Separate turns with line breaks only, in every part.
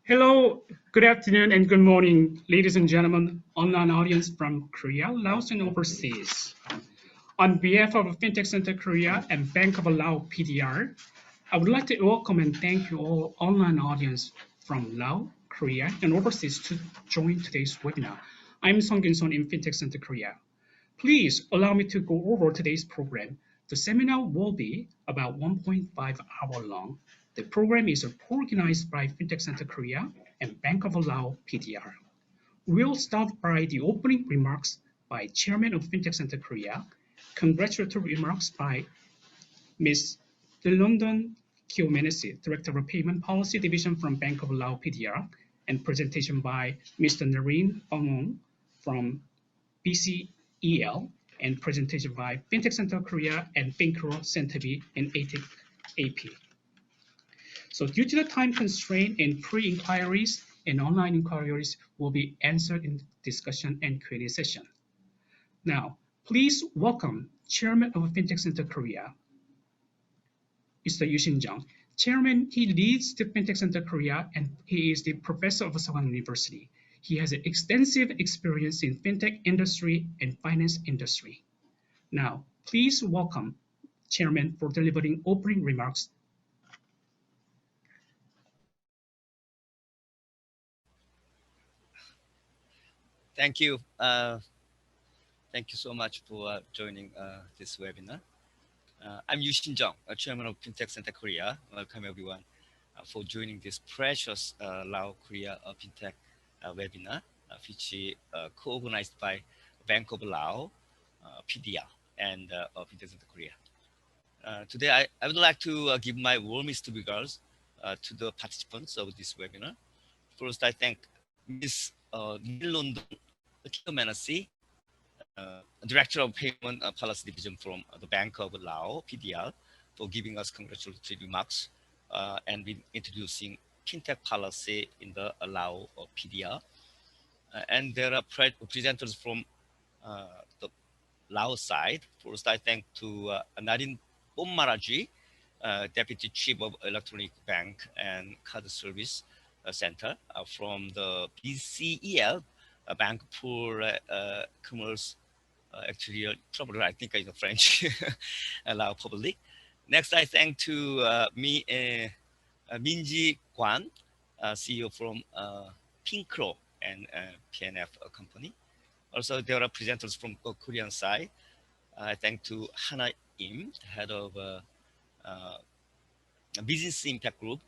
Hello, good afternoon, and good morning, ladies and gentlemen, online audience from Korea, Laos, and overseas. On behalf of Fintech Center Korea and Bank of Laos PDR, I would like to welcome and thank you all online audience from Laos, Korea, and overseas to join today's webinar. I'm Song Kyun-son in Fintech Center Korea. Please allow me to go over today's program. The seminar will be about 1.5 hours long. The program is organized by Fintech Center Korea and Bank of Laos PDR. We'll start by the opening remarks by Chairman of Fintech Center Korea, congratulatory remarks by Ms. London Kiomenesi, Director of Payment Policy Division from Bank of Laos PDR, and presentation by Mr. Nareen Ong from BCEL, and presentation by Fintech Center Korea and Fincro Center B and ATIC AP. So due to the time constraint and pre-inquiries and online inquiries will be answered in discussion and Q&A session. Now, please welcome Chairman of Fintech Center Korea, Mr. Yu Shin-jung. Chairman, he leads the Fintech Center Korea and he is the professor of Sogang University. He has extensive experience in fintech industry and finance industry. Now, please welcome Chairman for delivering opening remarks.
Thank you. Thank you so much for joining this webinar. I'm Yu Shin-jung, Chairman of Fintech Center Korea. Welcome everyone for joining this precious Laos Korea Fintech webinar, which is co-organized by Bank of Laos, PDR, and Fintech Center Korea. Today, I would like to give my warmest regards to the participants of this webinar. First, I thank Ms. London Kiomenesi, Director of Payment Policy Division from the Bank of Laos, PDR, for giving us congratulatory remarks and introducing fintech policy in the Laos PDR. And there are presenters from the Laos side. First, I thank to Nareen Ong, Deputy Chief of Electronic Bank and Card Service Center from the BCEL, Bank for Commerce. Actually, probably I think it's French, Lao Public. Next, I thank to Minji Kwan, CEO from Fincro and PNF company. Also, there are presenters from the Korean side. I thank to Hana Im, head of Business Impact Group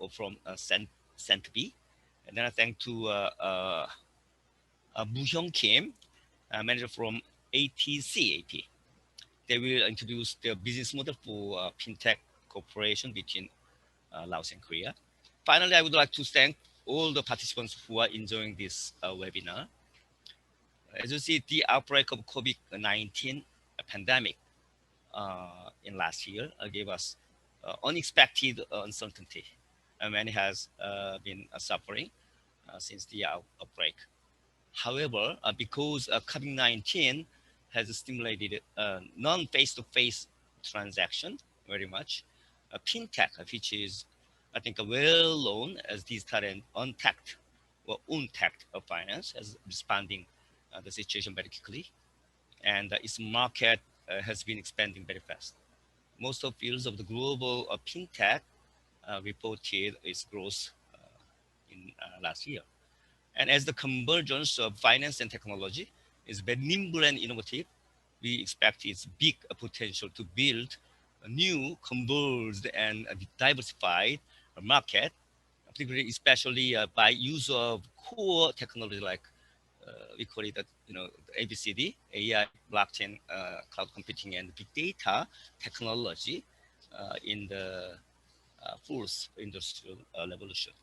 from Center B. And then I thank to Moo Hyung Kim, manager from ATC AP. They will introduce the business model for fintech cooperation between Laos and Korea. Finally, I would like to thank all the participants who are enjoying this webinar. As you see, the outbreak of COVID-19 pandemic in last year gave us unexpected uncertainty. Many has been suffering since the outbreak. However, because COVID-19 has stimulated non-face-to-face transaction very much, fintech, which is, I think, well known as digital and untapped or untapped finance, is responding the situation very quickly, and its market has been expanding very fast. Most of fields of the global fintech reported its growth in last year. And as the convergence of finance and technology is very nimble and innovative, we expect its big potential to build a new, converged, and diversified market, particularly especially by use of core technology like we call it, ABCD, AI, blockchain, cloud computing, and big data technology in the fourth industrial revolution.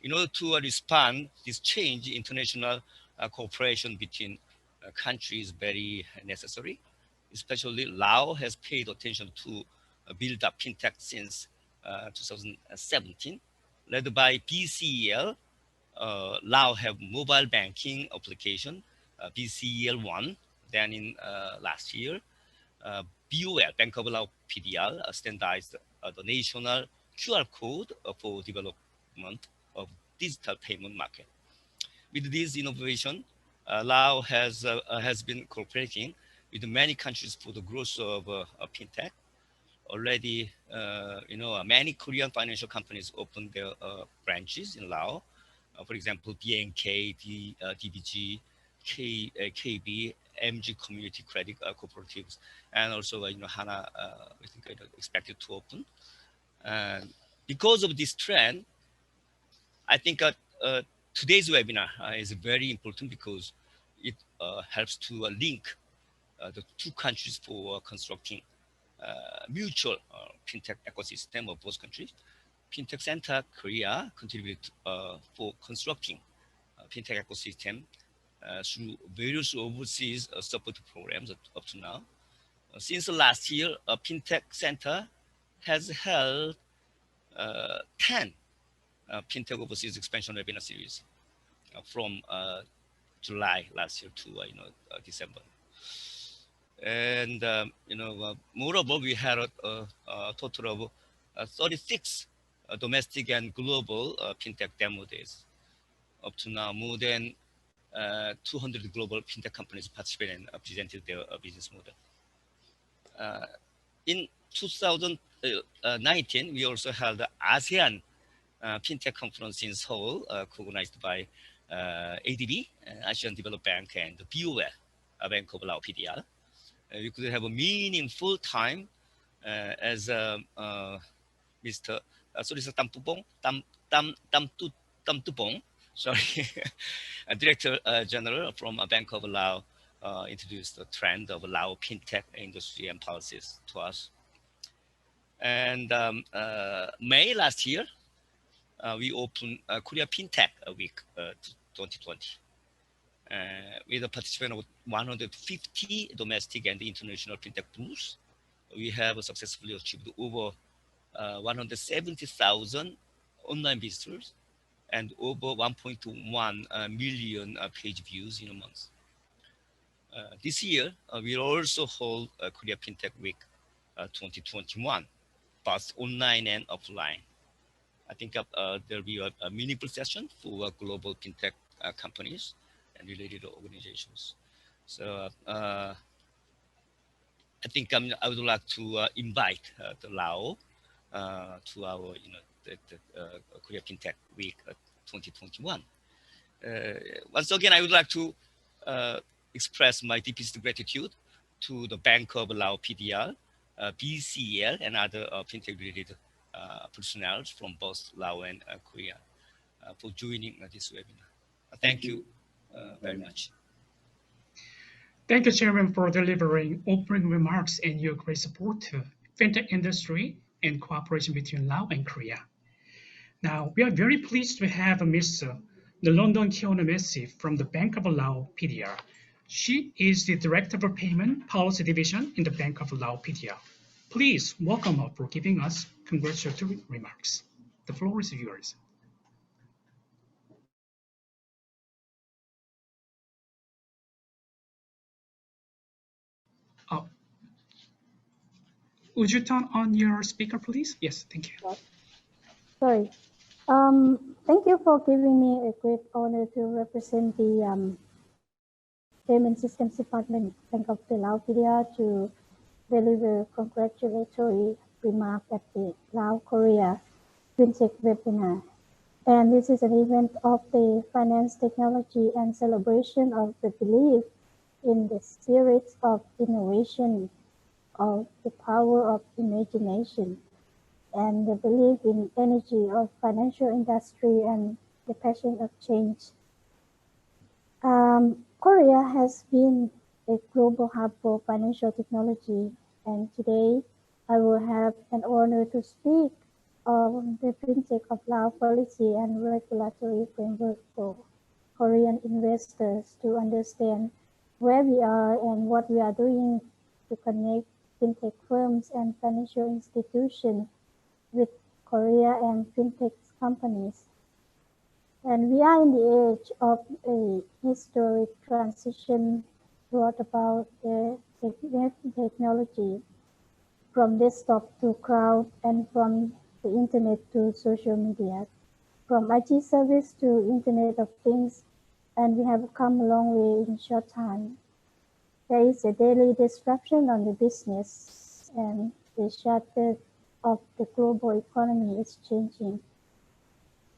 In order to respond this change, international cooperation between countries is very necessary. Especially Laos has paid attention to build up fintech since 2017. Led by BCEL, Laos have mobile banking application, BCEL1, then in last year. BOL, Bank of Laos PDR, standardized the national QR code for development of digital payment market. With this innovation, Laos has been cooperating with many countries for the growth of fintech. Already, many Korean financial companies opened their branches in Laos. For example, BNK, DBG, KB, MG Community Credit Cooperatives, and also Hana, I think expected to open. Because of this trend, I think today's webinar is very important because it helps to link the two countries for constructing mutual fintech ecosystem of both countries. Fintech Center Korea contributed for constructing fintech ecosystem through various overseas support programs up to now. Since last year, Fintech Center has held 10 Fintech overseas expansion webinar series from July last year to December. And moreover, we had a total of 36 domestic and global fintech demo days. Up to now, more than 200 global fintech companies participated and presented their business model. In 2019, we also held the ASEAN fintech conference in Seoul, organized by ADB, Asian Development Bank, and BOL, Bank of Laos PDR. We could have a meaningful time as Mr. Tam-Tu-Bong, sorry, Director General from Bank of Laos, introduced the trend of Lao fintech industry and policies to us. And May last year, we opened Korea Fintech Week 2020. With the participation of 150 domestic and international fintech booths. We have successfully achieved over 170,000 online visitors and over 1.1 million page views in a month. This year, we'll also hold Korea Fintech Week 2021, both online and offline. I think there'll be a meaningful session for global fintech companies and related organizations. So I think I would like to invite the Lao to our the Korea Fintech Week 2021. Once again, I would like to express my deepest gratitude to the Bank of Laos PDR, BCL, and other fintech-related personnel from both Laos and Korea for joining this webinar. Thank you very much.
Thank you, Chairman, for delivering opening remarks and your great support to fintech industry and cooperation between Laos and Korea. Now, we are very pleased to have Mr. London Kiona Messi from the Bank of Laos PDR. She is the Director of Payment Policy Division in the Bank of Laos PDR. Please welcome her for giving us congratulatory remarks. The floor is yours. Would you turn on your speaker, please? Yes, thank you.
Sorry. Thank you for giving me a great honor to represent the Payment Systems Department, Bank of the Laos PDR, to deliver congratulatory remarks at the Laos Korea FinTech webinar. And this is an event of the finance technology and celebration of the belief in the spirit of innovation, of the power of imagination, and the belief in energy of financial industry and the passion of change. Korea has been a global hub for financial technology, and today I will have an honor to speak on the fintech of Laos policy and regulatory framework for Korean investors to understand where we are and what we are doing to connect fintech firms and financial institutions with Korea and fintech companies. And we are in the age of a historic transition brought about the technology from desktop to cloud and from the internet to social media. from IT service to Internet of Things, and we have come a long way in a short time. There is a daily disruption on the business, and the shadow of the global economy is changing.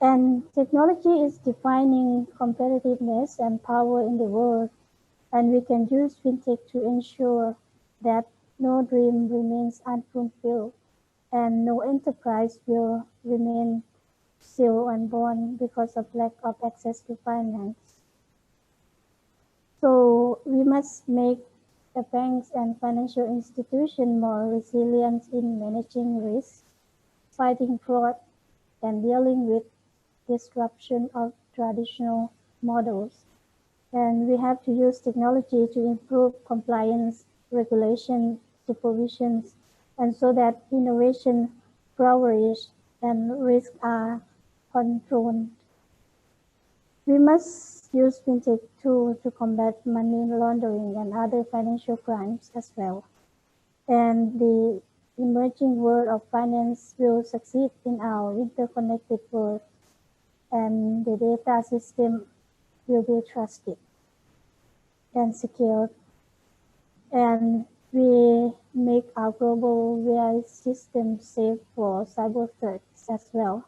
And technology is defining competitiveness and power in the world, and we can use fintech to ensure that no dream remains unfulfilled and no enterprise will remain still unborn because of lack of access to finance. So we must make the banks and financial institutions more resilient in managing risk, fighting fraud, and dealing with disruption of traditional models. And we have to use technology to improve compliance, regulation, supervisions, and so that innovation flourishes and risks are controlled. We must use fintech tools to combat money laundering and other financial crimes as well. And the emerging world of finance will succeed in our interconnected world, and the data system will be trusted and secured. And we make our global VI system safe for cyber threats as well.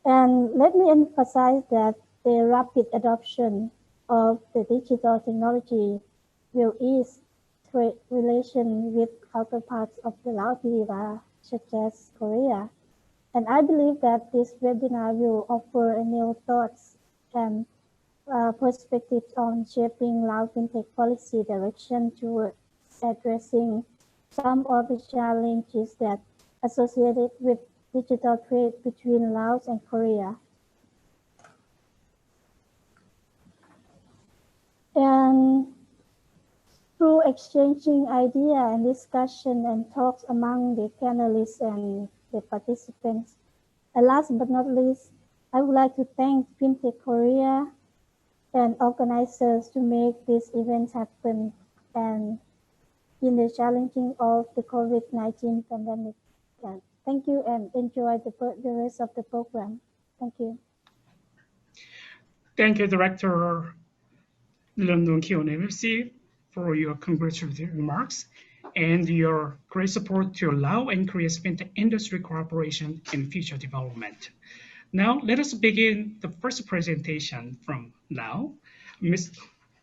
And let me emphasize that the rapid adoption of the digital technology will ease trade relations with counterparts of the Lao PDR, such as Korea. And I believe that this webinar will offer new thoughts and perspectives on shaping Lao fintech policy direction towards addressing some of the challenges that associated with digital trade between Laos and Korea. And through exchanging ideas and discussion and talks among the panelists and the participants, and last but not least, I would like to thank Fintech Korea and organizers to make this event happen and in the challenging of the COVID-19 pandemic. Thank you and enjoy the rest of the program. Thank you.
Thank you, Director London KONMC, for your congratulatory remarks and your great support to Lao and Korea's fintech industry cooperation and future development. Now, let us begin the first presentation from Lao. Ms.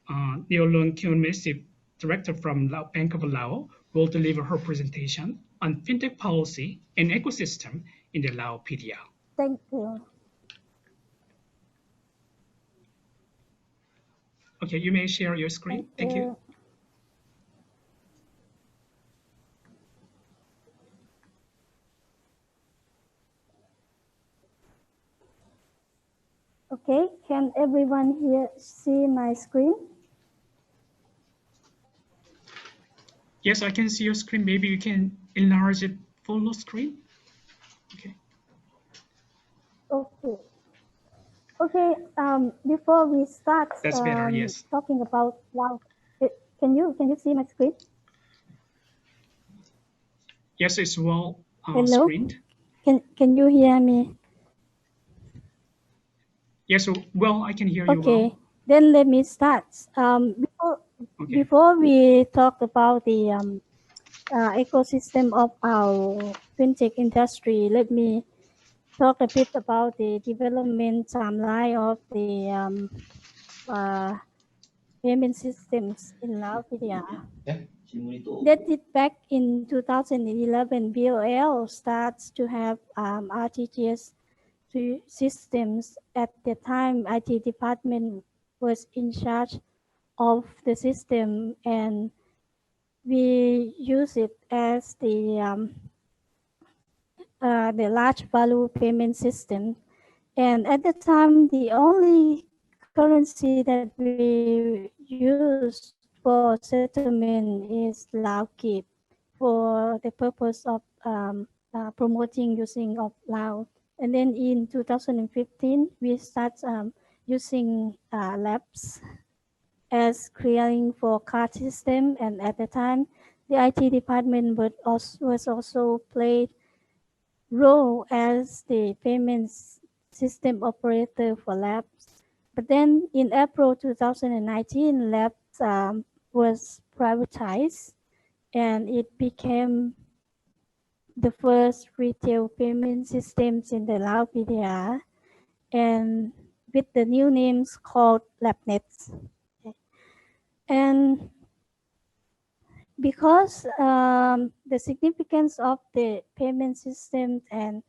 Neolun Kyunmisi, Director from Bank of Lao, will deliver her presentation on fintech policy and ecosystem in the Lao PDR.
Thank you.
Okay, you may share your screen. Thank you.
Okay, can everyone here see my screen?
Yes, I can see your screen. Maybe you can enlarge it full screen. Okay.
Okay. Okay. Before we start,
That's better. Yes.
talking about Lao, can you see my screen?
Yes, it's well
Hello?
screened.
Can you hear me?
Yes, well, I can hear you well.
Okay, then let me start. Before we talk about the ecosystem of our fintech industry, let me talk a bit about the development timeline of the payment systems in Lao PDR. Dated back in 2011, BOL starts to have RTGS systems. At the time, IT department was in charge of the system, and we use it as the large value payment system. And at the time, the only currency that we use for settlement is Lao Kip for the purpose of promoting using of Lao. And then in 2015, we start using labs as clearing for card system. And at the time, the IT department was also played role as the payments system operator for labs. But then in April 2019, labs was privatized and it became the first retail payment systems in the Lao PDR, and with the new names called LabNets. Okay. And because the significance of the payment systems and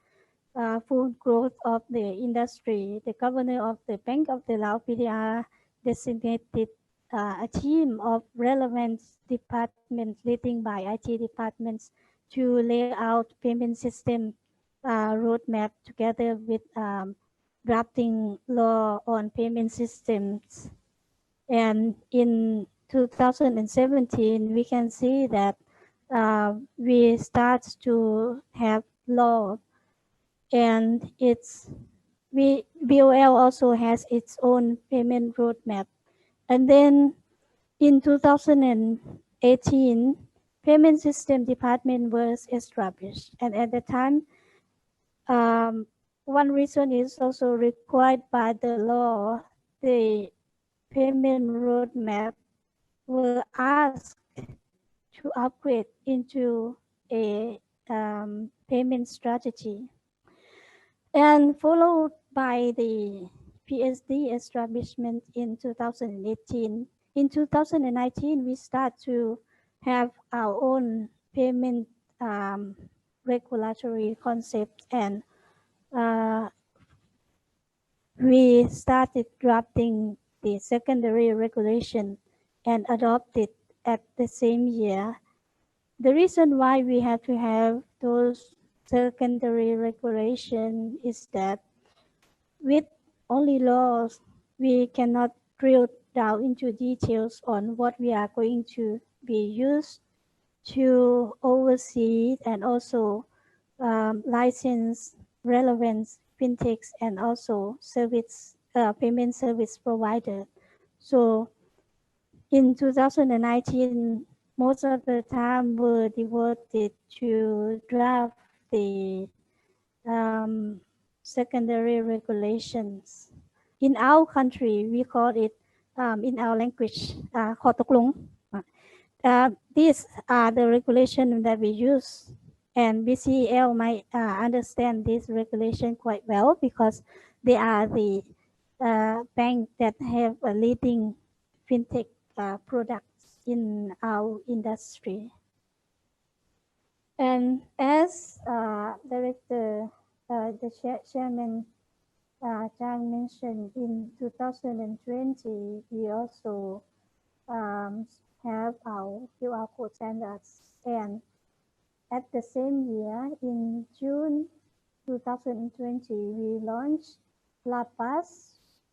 full growth of the industry, the governor of the Bank of the Lao PDR designated a team of relevant departments leading by IT departments to lay out payment system roadmap together with drafting law on payment systems. And in 2017, we can see that we start to have law, and BOL also has its own payment roadmap. And then in 2018, payment system department was established. And at the time, one reason is also required by the law, the payment roadmap were asked to upgrade into a payment strategy. And followed by the PSD establishment in 2018. In 2019, we start to have our own payment regulatory concept, and we started drafting the secondary regulation and adopted at the same year. The reason why we have to have those secondary regulation is that with only laws, we cannot drill down into details on what we are going to be used to oversee and also license relevant fintechs and also service payment service provider. So in 2019, most of the time were devoted to draft the secondary regulations. In our country, we call it in our language, ข้อตกลง. These are the regulations that we use, and BCL might understand this regulation quite well because they are the bank that have a leading fintech products in our industry. And as Director, the Chairman Zhang mentioned, in 2020, we also have our QR code standards. And at the same year, in June 2020, we launched LAPAS,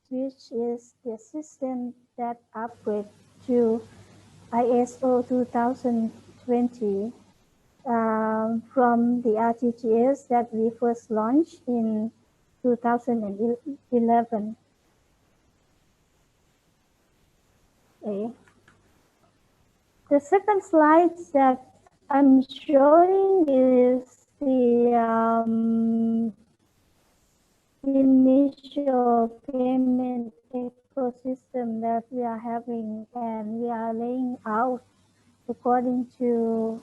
which is the system that upgrades to ISO 2020 from the RTGS that we first launched in 2011. Okay. The second slide that I'm showing is the initial payment ecosystem that we are having, and we are laying out according to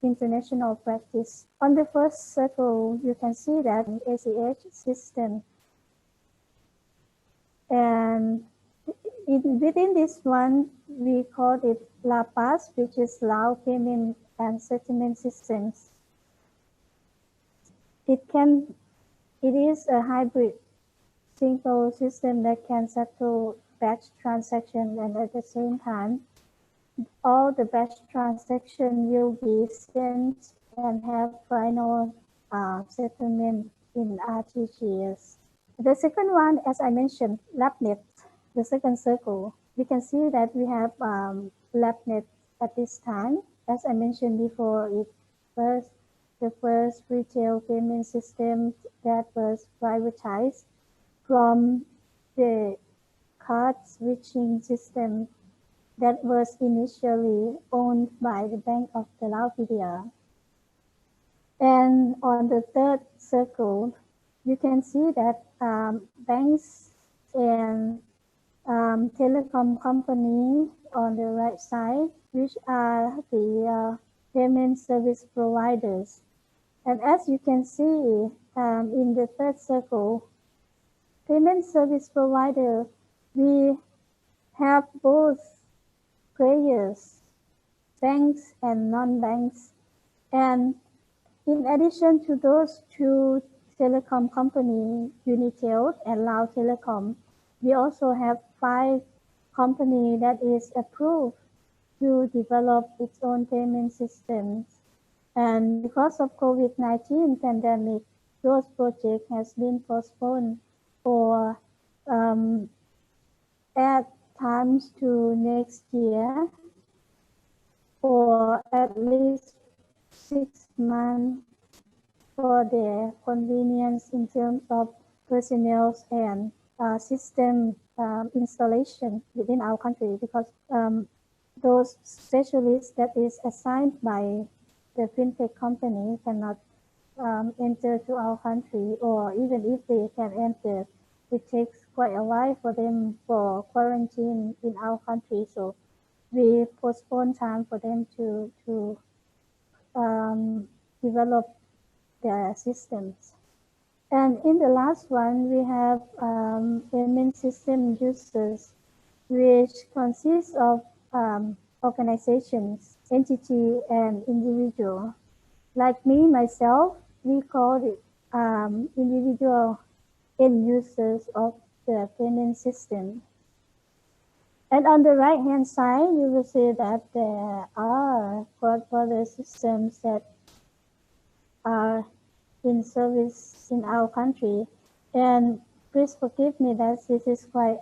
international practice. On the first circle, you can see that ACH system, and within this one, we call it LAPAS, which is Lao Payment and Settlement Systems. It is a hybrid single system that can settle batch transactions, and at the same time, all the batch transactions will be sent and have final settlement in RTGS. The second one, as I mentioned, LabNet, the second circle, we can see that we have LabNet at this time. As I mentioned before, it was the first retail payment system that was privatized from the card switching system that was initially owned by the Bank of the Lao PDR. And on the third circle, you can see that banks and telecom company on the right side, which are the payment service providers. And as you can see in the third circle, payment service provider, we have both players, banks and non-banks. And in addition to those two telecom companies, Unitel and Lao Telecom, we also have 5 companies that is approved to develop its own payment systems. And because of COVID-19 pandemic, those projects has been postponed or at times to next year, or at least 6 months for their convenience in terms of personnel and system installation within our country, because those specialists that is assigned by the fintech company cannot enter to our country, or even if they can enter, it takes quite a while for them for quarantine in our country. So we postpone time for them to develop their systems. And in the last one, we have payment system users, which consists of organizations, entity, and individual. Like me, myself, we call it individual end users of the payment system. And on the right-hand side, you will see that there are cross-border systems that are in service in our country. And please forgive me that this is quite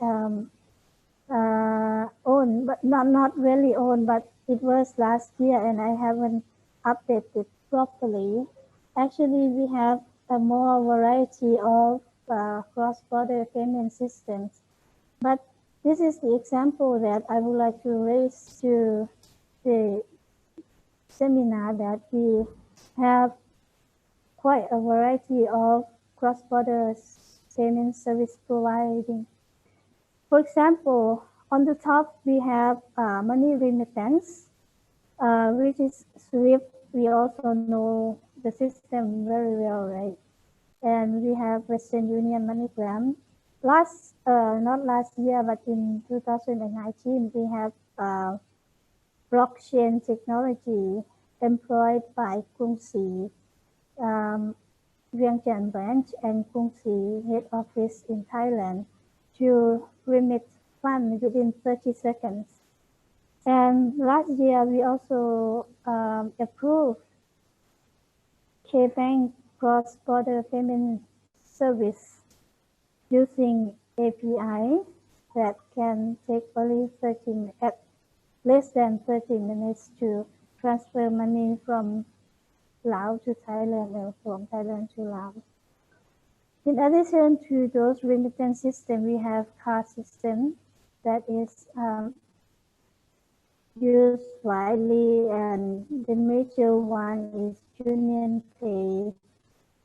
old, but not really old, but it was last year and I haven't updated properly. Actually, we have a more variety of cross-border payment systems. But this is the example that I would like to raise to the seminar, that we have quite a variety of cross-border payment service providing. For example, on the top, we have money remittance, which is SWIFT. We also know the system very well, right? And we have Western Union MoneyGram. Not last year, but in 2019, we have blockchain technology employed by Krungsri Vientiane branch and Krungsri head office in Thailand to remit funds within 30 seconds. And last year, we also approved K-Bank cross-border payment service using API that can take only less than 30 minutes to transfer money from Laos to Thailand or from Thailand to Laos. In addition to those remittance systems, we have card system that is used widely, and the major one is Union Pay,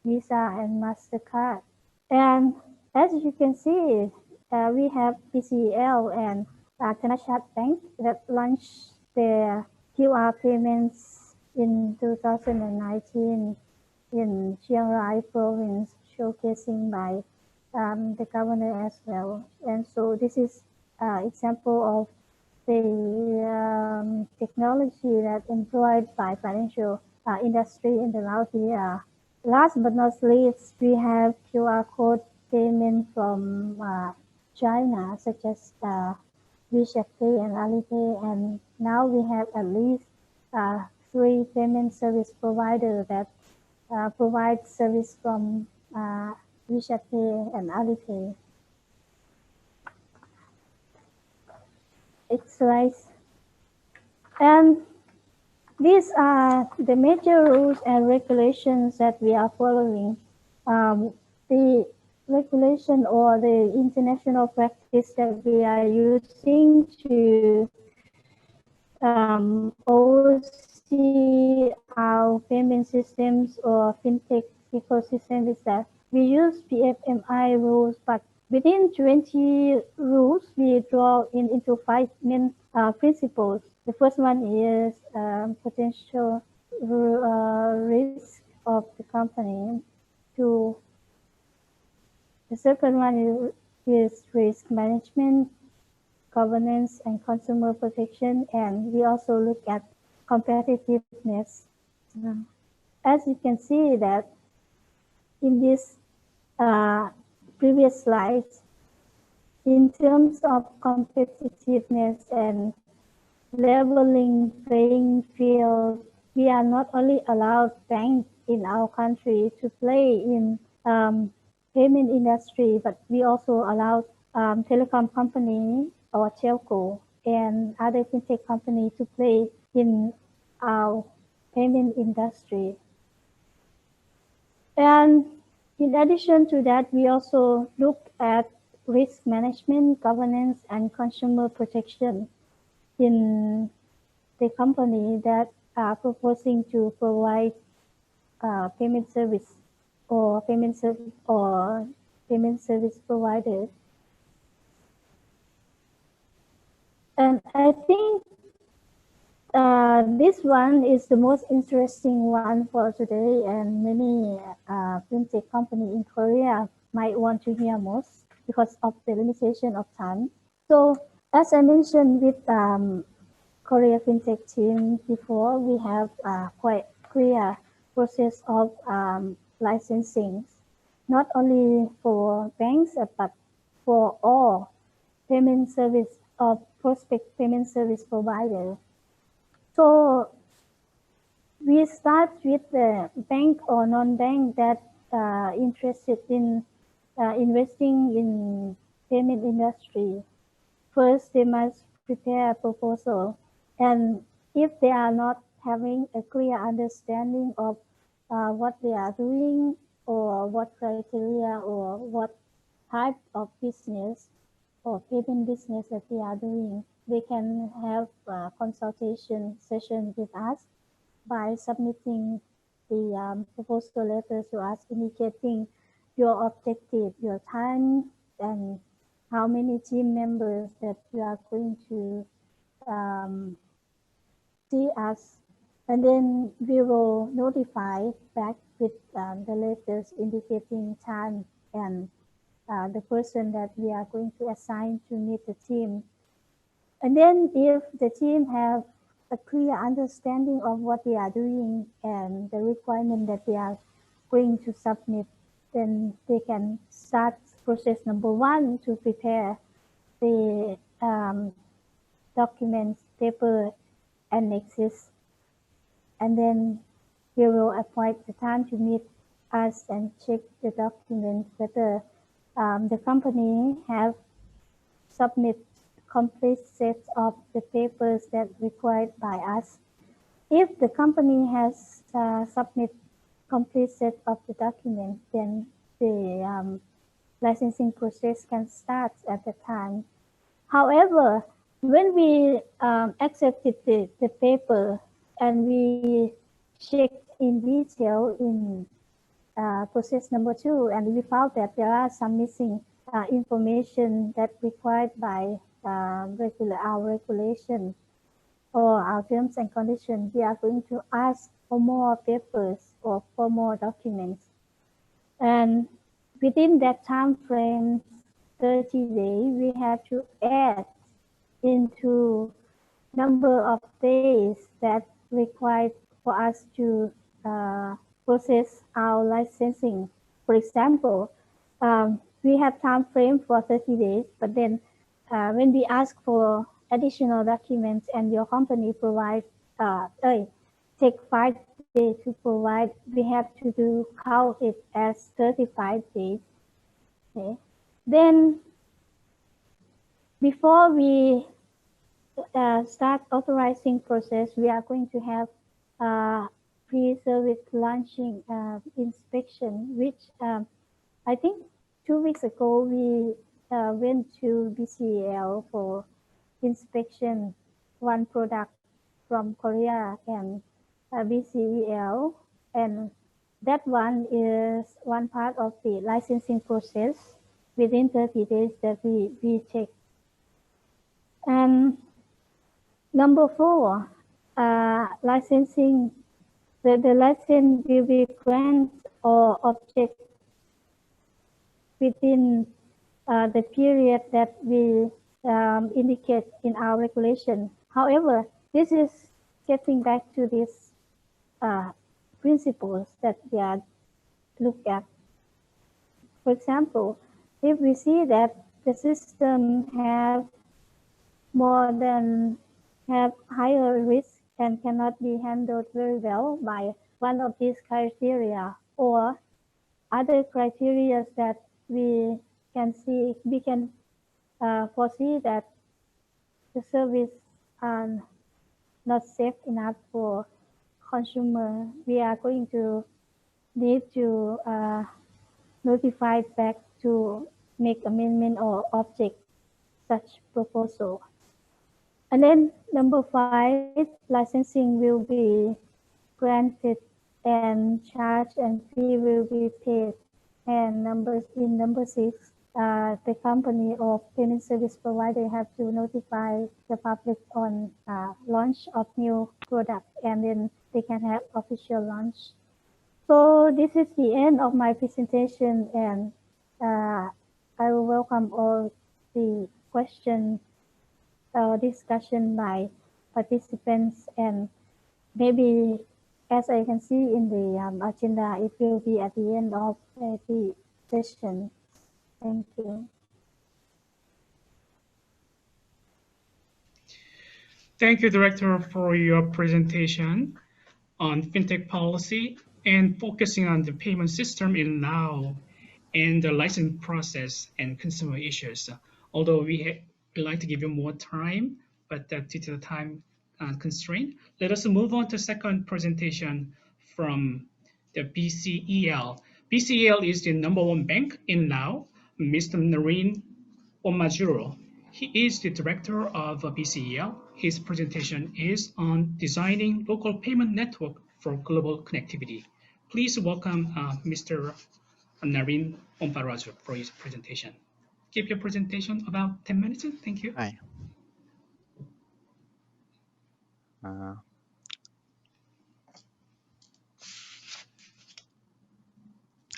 Visa, and MasterCard. And as you can see, we have PCL and Thanachat Bank that launched their QR payments in 2019 in Chiang Rai province, showcasing by the governor as well. And so this is an example of the technology that employed by financial industry in the Laos here. Last but not least, we have QR code payment from China, such as WeChat Pay and Alipay, and now we have at least 3 payment service providers that provide service from WeChat Pay and Alipay. Next slide. And these are the major rules and regulations that we are following. The regulation or the international practice that we are using to oversee our payment systems or fintech ecosystem system is that we use PFMI rules, but within 20 rules, we draw into 5 main principles. The first one is potential risk of the company. The second one is risk management, governance, and consumer protection, and we also look at competitiveness. As you can see that in this previous slides, in terms of competitiveness and leveling playing field, we are not only allowed banks in our country to play in payment industry, but we also allow telecom company or telco and other fintech company to play in our payment industry. And in addition to that, we also look at risk management, governance, and consumer protection in the company that are proposing to provide payment service or payment service provider. And I think this one is the most interesting one for today, and many fintech company in Korea might want to hear most because of the limitation of time. So as I mentioned with Korea fintech team before, we have quite clear process of licensing, not only for banks but for all payment service or prospect payment service provider. So we start with the bank or non-bank that interested in investing in payment industry. First, they must prepare a proposal, and if they are not having a clear understanding of what they are doing or what criteria or what type of business or payment business that they are doing, they can have a consultation session with us by submitting the proposal letter to us, indicating your objective, your time, and how many team members that you are going to see us. And then we will notify back with the letters indicating time and the person that we are going to assign to meet the team. And then if the team have a clear understanding of what they are doing and the requirement that they are going to submit, then they can start process number 1 to prepare the documents, paper, annexes. And then we will appoint the time to meet us and check the documents whether the company have submit complete set of the papers that required by us. If the company has submit complete set of the documents, then the licensing process can start at the time. However, when we accepted the paper and we checked in detail in process number 2, and we found that there are some missing information that required by our regulation or our terms and conditions, we are going to ask for more papers or for more documents. And within that time frame, 30 days, we have to add into number of days that required for us to process our licensing. For example, we have time frame for 30 days, but then when we ask for additional documents and your company provide take 5 days to provide, we have to count it as 35 days. Okay. Then before we start authorizing process, we are going to have pre-service launching inspection, which I think 2 weeks ago we went to BCL for inspection one product from Korea, and BCL and that one is one part of the licensing process within 30 days that we check. And number 4, licensing, the license will be granted or object within the period that we indicate in our regulation. However, this is getting back to these principles that we are looked at. For example, if we see that the system have higher risk and cannot be handled very well by one of these criteria or other criteria that we can foresee that the service are not safe enough for consumer, we are going to need to notify back to make amendment or object such proposal. And then number 5, licensing will be granted and charge and fee will be paid. And number 6, the company or payment service provider have to notify the public on launch of new product, and then they can have official launch. So this is the end of my presentation, and I will welcome all the questions or discussion by participants, and maybe as I can see in the agenda, it will be at the end of the session. Thank you.
Thank you, Director, for your presentation on fintech policy and focusing on the payment system in Laos and the license process and consumer issues. Although we'd like to give you more time, but due to the time constraint, let us move on to second presentation from the BCEL. BCEL is the #1 bank in Laos, Mr. Nareen Omajuro. He is the director of BCEL. His presentation is on designing local payment network for global connectivity. Please welcome Mr. Nareen Omajuro for his presentation. Keep your presentation about 10 minutes. Thank you.
Hi.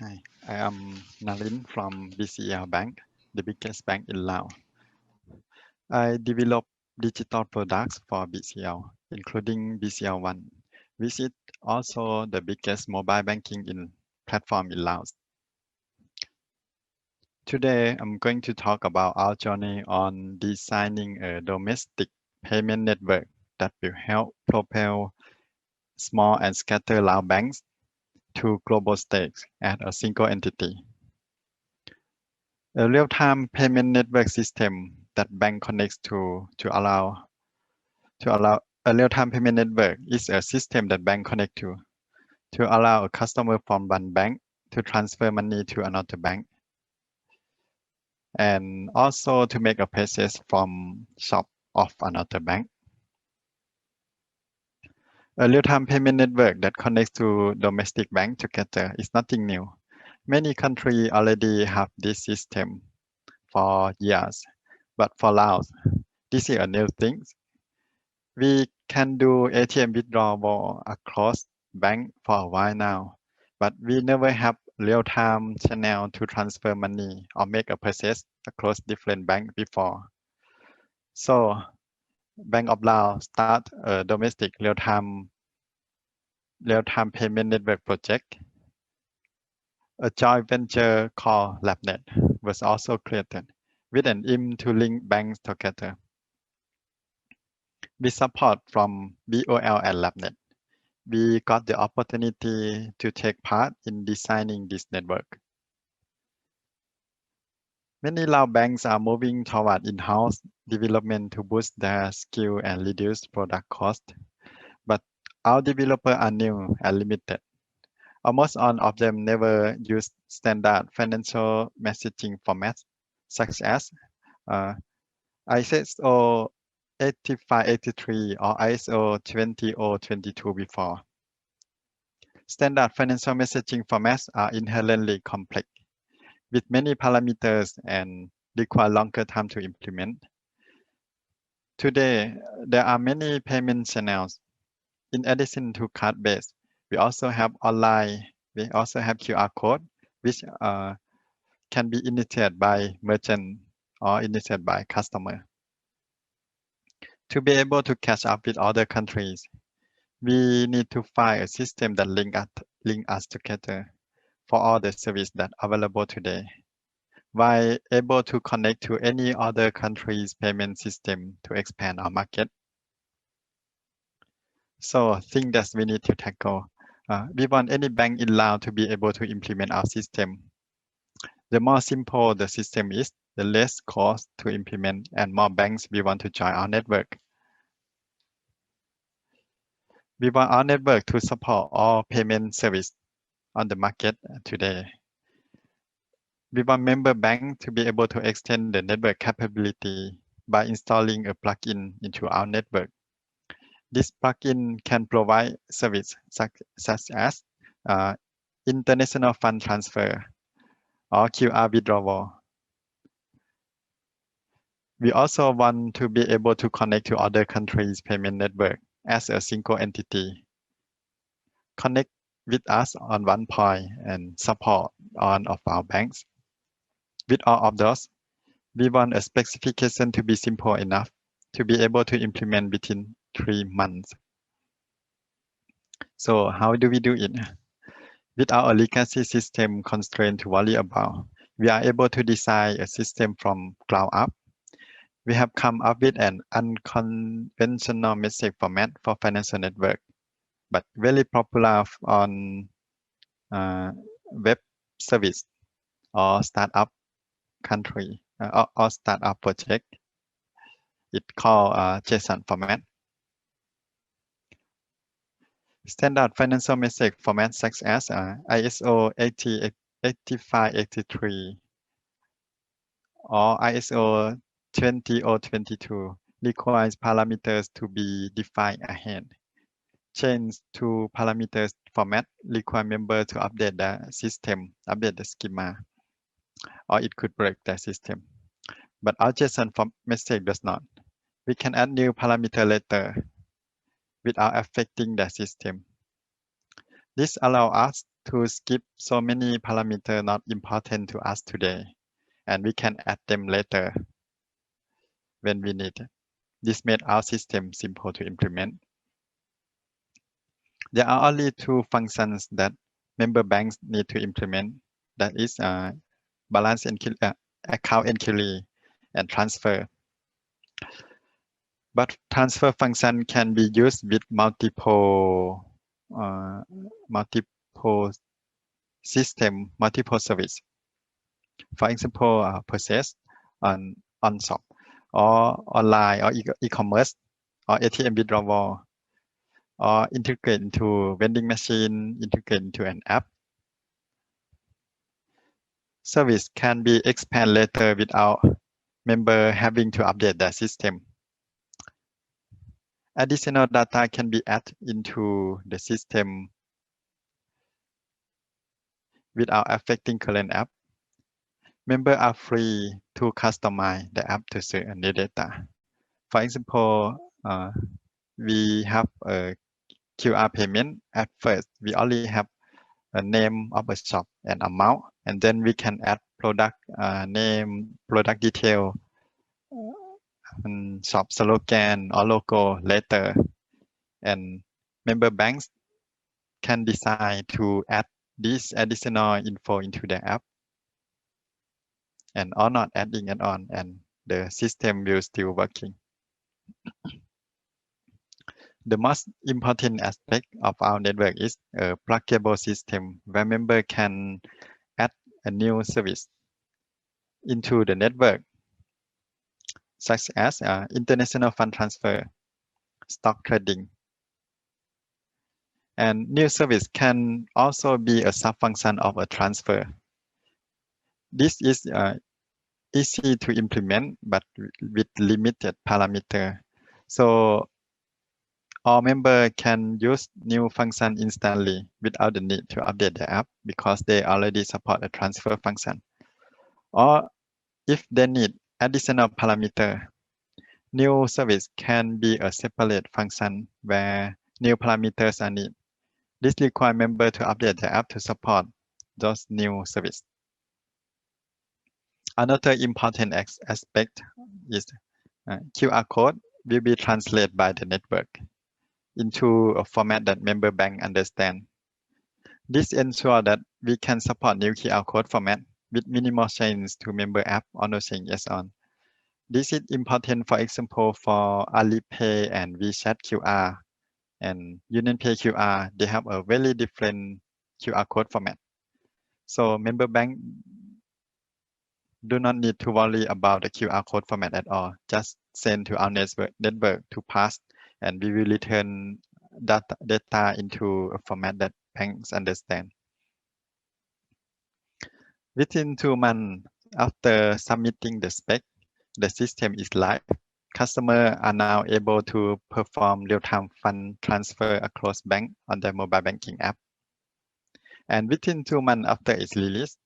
Hi, I am Nareen from BCEL Bank, the biggest bank in Laos. I develop digital products for BCEL, including BCEL One, which is also the biggest mobile banking platform in Laos. Today, I'm going to talk about our journey on designing a domestic payment network that will help propel small and scattered Lao banks to global stakes as a single entity. A real-time payment network system that bank connects to allow a real-time payment network is a system that bank connect to allow a customer from one bank to transfer money to another bank, and also to make a purchase from shop of another bank. A real-time payment network that connects to domestic bank together is nothing new. Many countries already have this system for years, but for Laos, this is a new thing. We can do ATM withdrawal across bank for a while now, but we never have real-time channel to transfer money or make a purchase across different banks before. So, Bank of Laos start a domestic real-time payment network project. A joint venture called LabNet was also created with an aim to link banks together. With support from BOL and LabNet, we got the opportunity to take part in designing this network. Many Lao banks are moving toward in-house development to boost their skill and reduce product cost, but our developers are new and limited. Almost all of them never use standard financial messaging formats such as ISO 8583 or ISO 20022 before. Standard financial messaging formats are inherently complex, with many parameters and require longer time to implement. Today, there are many payment channels. In addition to card-based, we also have online, we also have QR code, which can be initiated by merchant or initiated by customer. To be able to catch up with other countries, we need to find a system that link us together for all the services that are available today, while able to connect to any other country's payment system to expand our market. So things that we need to tackle. We want any bank in Laos to be able to implement our system. The more simple the system is, the less cost to implement and more banks we want to join our network. We want our network to support all payment service on the market today. We want member banks to be able to extend the network capability by installing a plugin into our network. This plugin can provide services such as international fund transfer or QR withdrawal. We also want to be able to connect to other countries' payment network as a single entity. Connect with us on one point and support all of our banks. With all of those, we want a specification to be simple enough to be able to implement within 3 months. So how do we do it? Without a legacy system constraint to worry about, we are able to design a system from ground up. We have come up with an unconventional message format for financial network, but very popular on web service or startup country or startup project. It's called JSON format. Standard financial message format such as ISO 8583 or ISO 20022 requires parameters to be defined ahead. Change to parameters format require member to update the system, update the schema, or it could break the system. But our JSON message does not. We can add new parameter later without affecting the system. This allows us to skip so many parameters not important to us today, and we can add them later when we need it. This made our system simple to implement. There are only 2 functions that member banks need to implement. That is balance account inquiry and transfer. But transfer function can be used with multiple system, multiple service. For example, purchase on shop or online or e-commerce or ATM withdrawal or integrate into vending machine, integrate into an app. Service can be expanded later without member having to update the system. Additional data can be added into the system without affecting current app. Members are free to customize the app to suit new data. For example, we have a QR payment. At first, we only have a name of a shop and amount, and then we can add product name, product detail, shop slogan or logo later. And member banks can decide to add this additional info into the app and or not adding it on, and the system will still working. The most important aspect of our network is a pluggable system where member can add a new service into the network, such as international fund transfer, stock trading. And new service can also be a sub-function of a transfer. This is easy to implement, but with limited parameter. So All members can use new function instantly without the need to update the app because they already support a transfer function. Or if they need additional parameter, new service can be a separate function where new parameters are needed. This requires members to update the app to support those new services. Another important aspect is QR code will be translated by the network into a format that member bank understand. This ensures that we can support new QR code format with minimal changes to member app or no changes on. This is important, for example, for Alipay and WeChat QR and UnionPay QR. They have a very different QR code format. So member bank do not need to worry about the QR code format at all. Just send to our network to pass, and we will return data into a format that banks understand. Within 2 months after submitting the spec, the system is live. Customers are now able to perform real-time fund transfer across bank on their mobile banking app. And within 2 months after its release,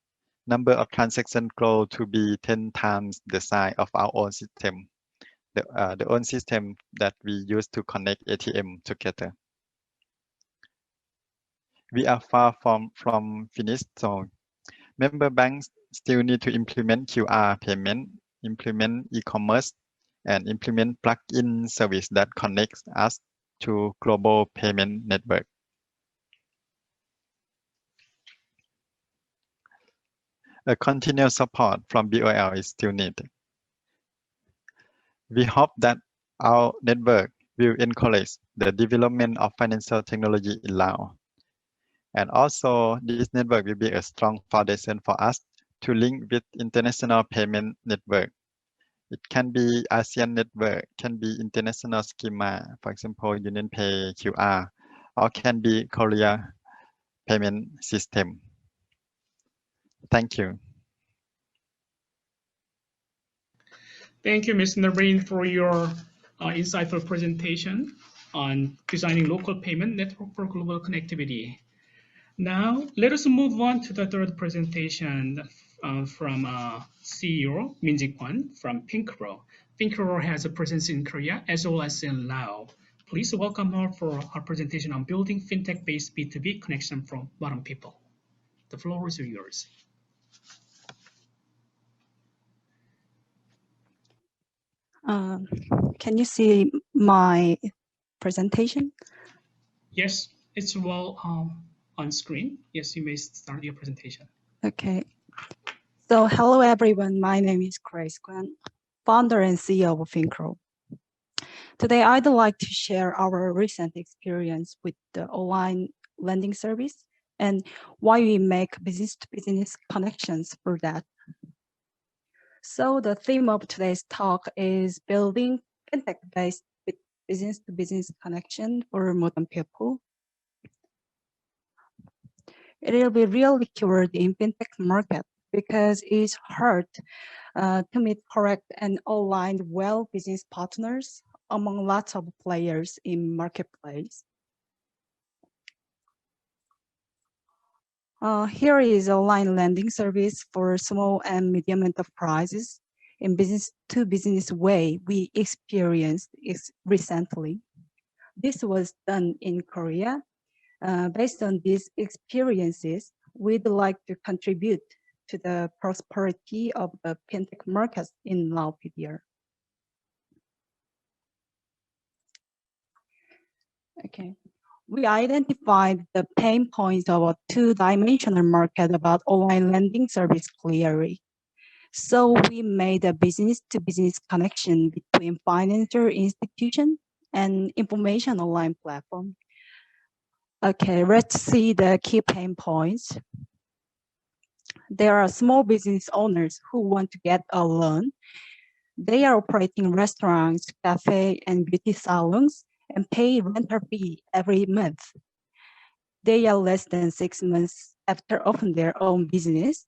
number of transactions grow to be 10 times the size of our own system, the own system that we use to connect ATM together. We are far from finished, so member banks still need to implement QR payment, implement e-commerce, and implement plug-in service that connects us to global payment network. A continuous support from BOL is still needed. We hope that our network will encourage the development of financial technology in Laos. And also, this network will be a strong foundation for us to link with international payment network. It can be ASEAN network, can be international schema, for example, UnionPay QR, or can be Korea payment system. Thank you.
Thank you, Ms. Nareen, for your insightful presentation on designing local payment network for global connectivity. Now, let us move on to the third presentation from CEO Min-ji Kwon from Pinkro. Pinkro has a presence in Korea as well as in Laos. Please welcome her for our presentation on building fintech-based B2B connection from bottom people. The floor is yours.
Can you see my presentation?
Yes, it's well on screen. Yes, you may start your presentation.
Okay. So hello, everyone. My name is Grace Kwon, founder and CEO of Pinkro. Today, I'd like to share our recent experience with the online lending service and why we make business-to-business connections for that. So the theme of today's talk is building fintech-based business-to-business connection for modern people. It will be really keyword in fintech market because it's hard to meet correct and aligned well business partners among lots of players in marketplace. Here is a online lending service for small and medium enterprises in business-to-business way we experienced recently. This was done in Korea. Based on these experiences, we'd like to contribute to the prosperity of the fintech markets in Laos PDR. Okay. We identified the pain points of a two-dimensional market about online lending service clearly. So we made a business-to-business connection between financial institution and information online platform. Okay, let's see the key pain points. There are small business owners who want to get a loan. They are operating restaurants, cafe, and beauty salons and pay rental fee every month. They are less than 6 months after opening their own business.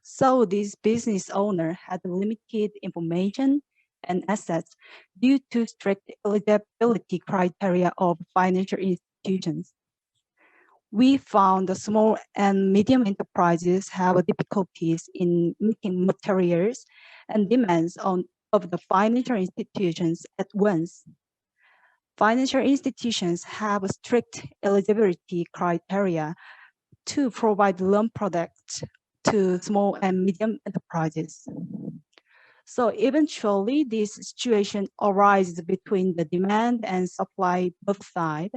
So this business owner had limited information and assets due to strict eligibility criteria of financial institutions. We found the small and medium enterprises have difficulties in meeting materials and demands of the financial institutions at once. Financial institutions have strict eligibility criteria to provide loan products to small and medium enterprises. So eventually, this situation arises between the demand and supply both sides.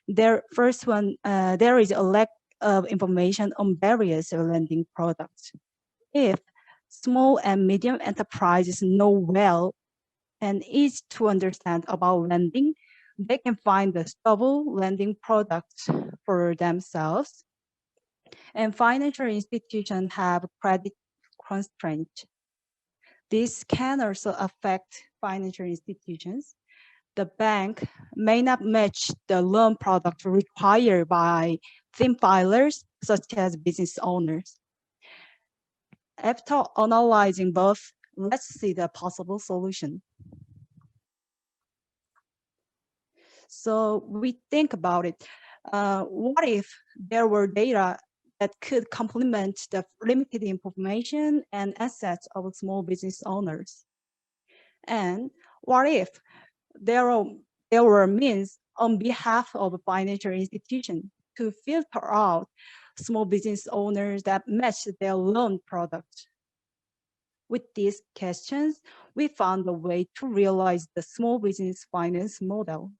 There is a lack of information on various lending products. If small and medium enterprises know well and easy to understand about lending, they can find the suitable lending products for themselves. And financial institutions have credit constraints. This can also affect financial institutions. The bank may not match the loan product required by thin filers, such as business owners. After analyzing both, let's see the possible solution. So we think about it. What if there were data that could complement the limited information and assets of small business owners? And what if there were means on behalf of a financial institution to filter out small business owners that match their loan product? With these questions, we found a way to realize the small business finance model.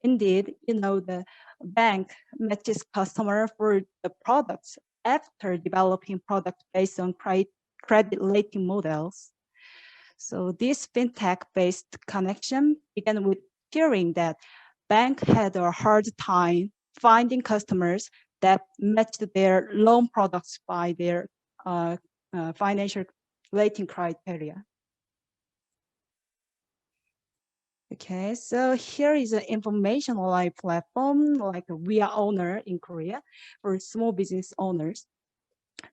Indeed, the bank matches customer for the products after developing products based on credit rating models. So this fintech-based connection began with hearing that bank had a hard time finding customers that matched their loan products by their financial rating criteria. Okay, so here is an information online platform like We Are Owner in Korea for small business owners.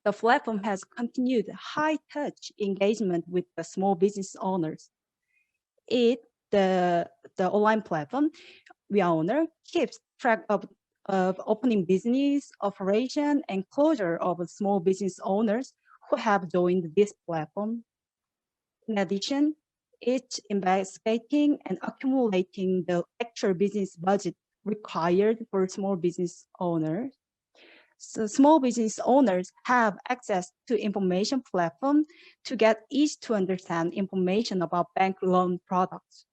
The platform has continued high-touch engagement with the small business owners. The online platform, We Are Owner, keeps track of opening business, operation, and closure of small business owners who have joined this platform. In addition, it's investigating and accumulating the actual business budget required for small business owners. So small business owners have access to information platform to get easy to understand information about bank loan products.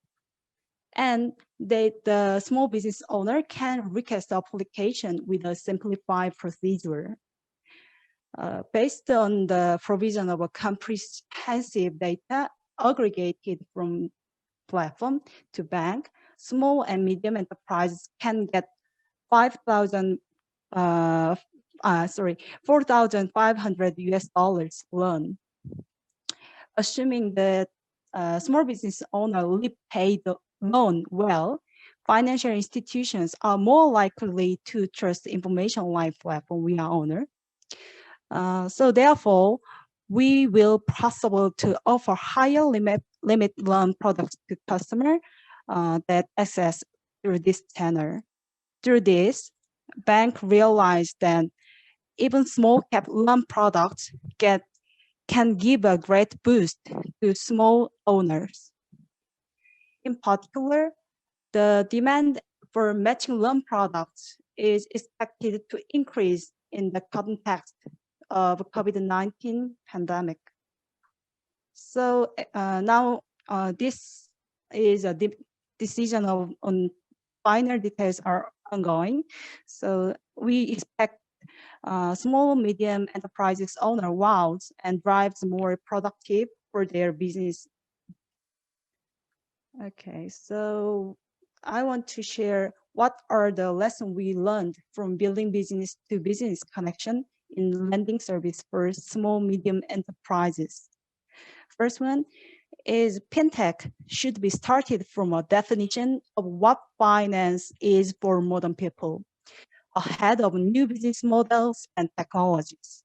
And the small business owner can request application with a simplified procedure. Based on the provision of a comprehensive data aggregated from platform to bank, small and medium enterprises can get $4,500 loan. Assuming that small business owner repay the loan well, financial institutions are more likely to trust information online platform We Are Owner. So therefore, we will possible to offer higher limit loan products to customer that access through this channel. Through this, bank realized that even small cap loan products can give a great boost to small owners. In particular, the demand for matching loan products is expected to increase in the context of COVID-19 pandemic. So now this is a decision on final details are ongoing. So we expect small, medium enterprises owner wows and drives more productive for their business. Okay, so I want to share what are the lessons we learned from building business to business connection in lending service for small, medium enterprises. First one is Fintech should be started from a definition of what finance is for modern people, ahead of new business models and technologies.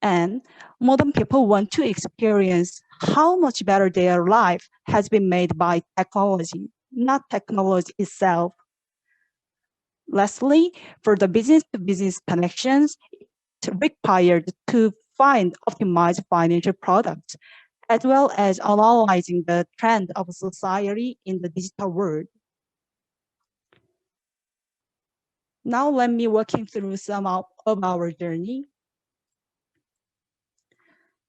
And modern people want to experience how much better their life has been made by technology, not technology itself. Lastly, for the business-to-business connections, it's required to find optimized financial products, as well as analyzing the trend of society in the digital world. Now let me walk you through some of our journey.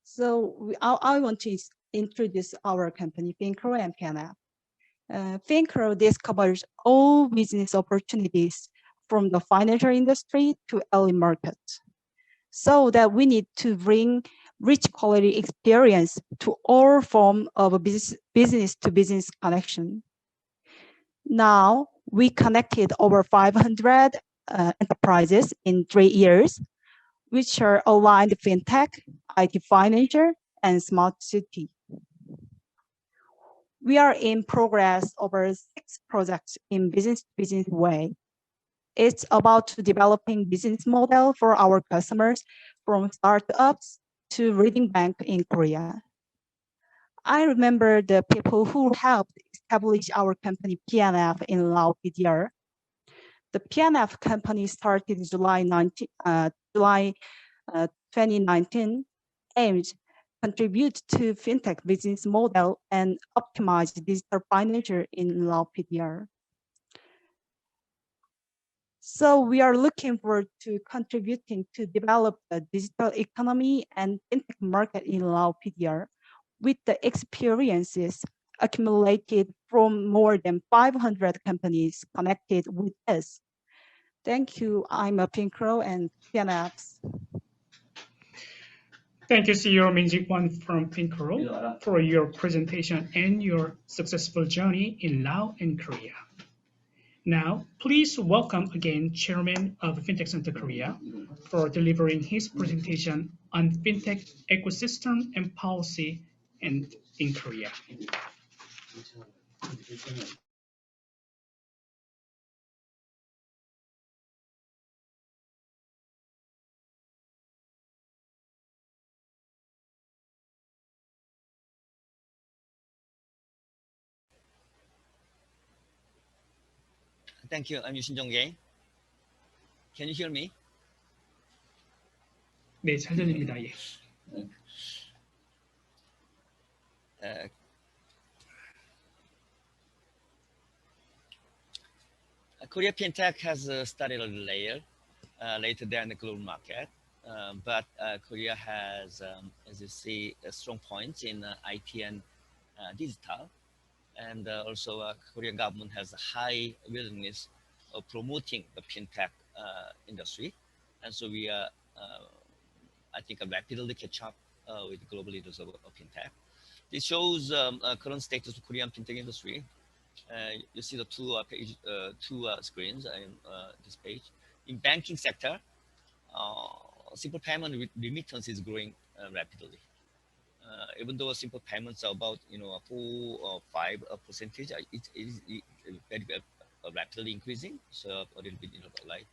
So I want to introduce our company, Fincro and PNF. Fincro discovers all business opportunities from the financial industry to early markets, so that we need to bring rich quality experience to all forms of business-to-business connection. Now, we connected over 500 enterprises in 3 years, which are aligned fintech, IT financial, and smart city. We are in progress over 6 projects in business-to-business way. It's about developing business model for our customers from startups to leading bank in Korea. I remember the people who helped establish our company PNF in Laos PDR. The PNF company started July 2019, aimed to contribute to fintech business model and optimize digital financial in Laos PDR. So we are looking forward to contributing to develop the digital economy and fintech market in Laos PDR with the experiences accumulated from more than 500 companies connected with us. Thank you. I'm a Fincro and PNFs.
Thank you, CEO Min-Ji-Kwon from Fincro, for your presentation and your successful journey in Laos and Korea. Now, please welcome again Chairman of Fintech Center Korea for delivering his presentation on fintech ecosystem and policy in Korea.
Thank you. I'm Yushin Jonggae. Can you hear me?
네, 잘 들립니다. 예.
Korea fintech has started a little later than the global market, but Korea has, as you see, strong points in IT and digital, and also Korean government has a high willingness of promoting the fintech industry, and so we are, I think, rapidly catch up with global leaders of fintech. This shows current status of Korean fintech industry. You see the two screens in this page. In banking sector, simple payment remittance is growing rapidly. Even though simple payments are about 4 or 5%, it is very rapidly increasing. So a little bit like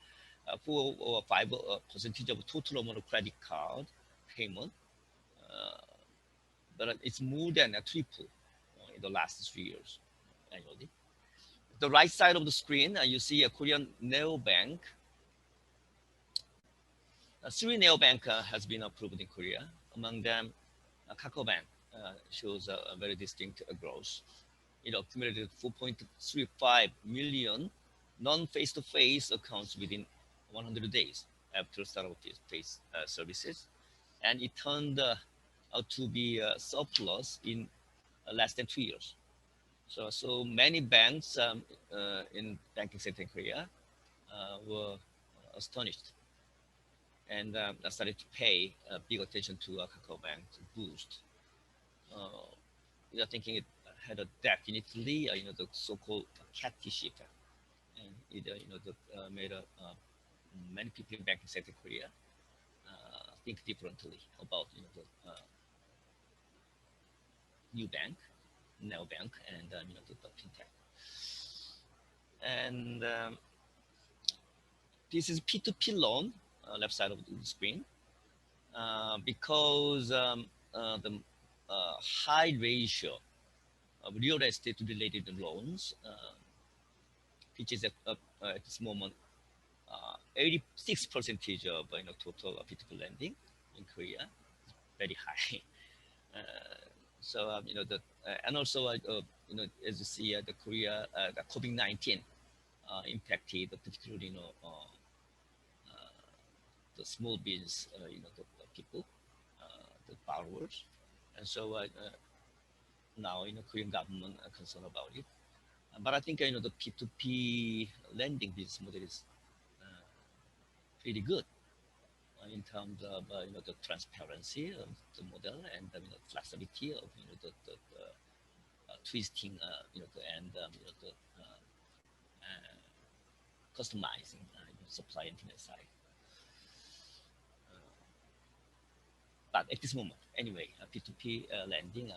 4 or 5% of total amount of credit card payment, but it's more than a triple in the last 3 years annually. The right side of the screen, you see a Korean neobank. 3 neobank has been approved in Korea. Among them, KakaoBank shows a very distinct growth. It accumulated 4.35 million non-face-to-face accounts within 100 days after start of face services, and it turned out to be a surplus in less than 2 years. So many banks in banking sector in Korea were astonished and started to pay big attention to KakaoBank to boost. We are thinking it had a definitely the so-called catfish effect, and it made many people in banking sector in Korea think differently about the new bank, neobank, and the fintech. And this is P2P loan, left side of the screen. because the high ratio of real estate related loans, which is at this moment 86% of total P2P lending in Korea, very high. So and also as you see, the Korea the COVID-19 impacted particularly the small business the people, the borrowers, and so now Korean government are concerned about it. But I think the P2P lending business model is pretty good in terms of the transparency of the model and the flexibility of the twisting and the customizing supply and demand side. But at this moment, anyway, P2P lending,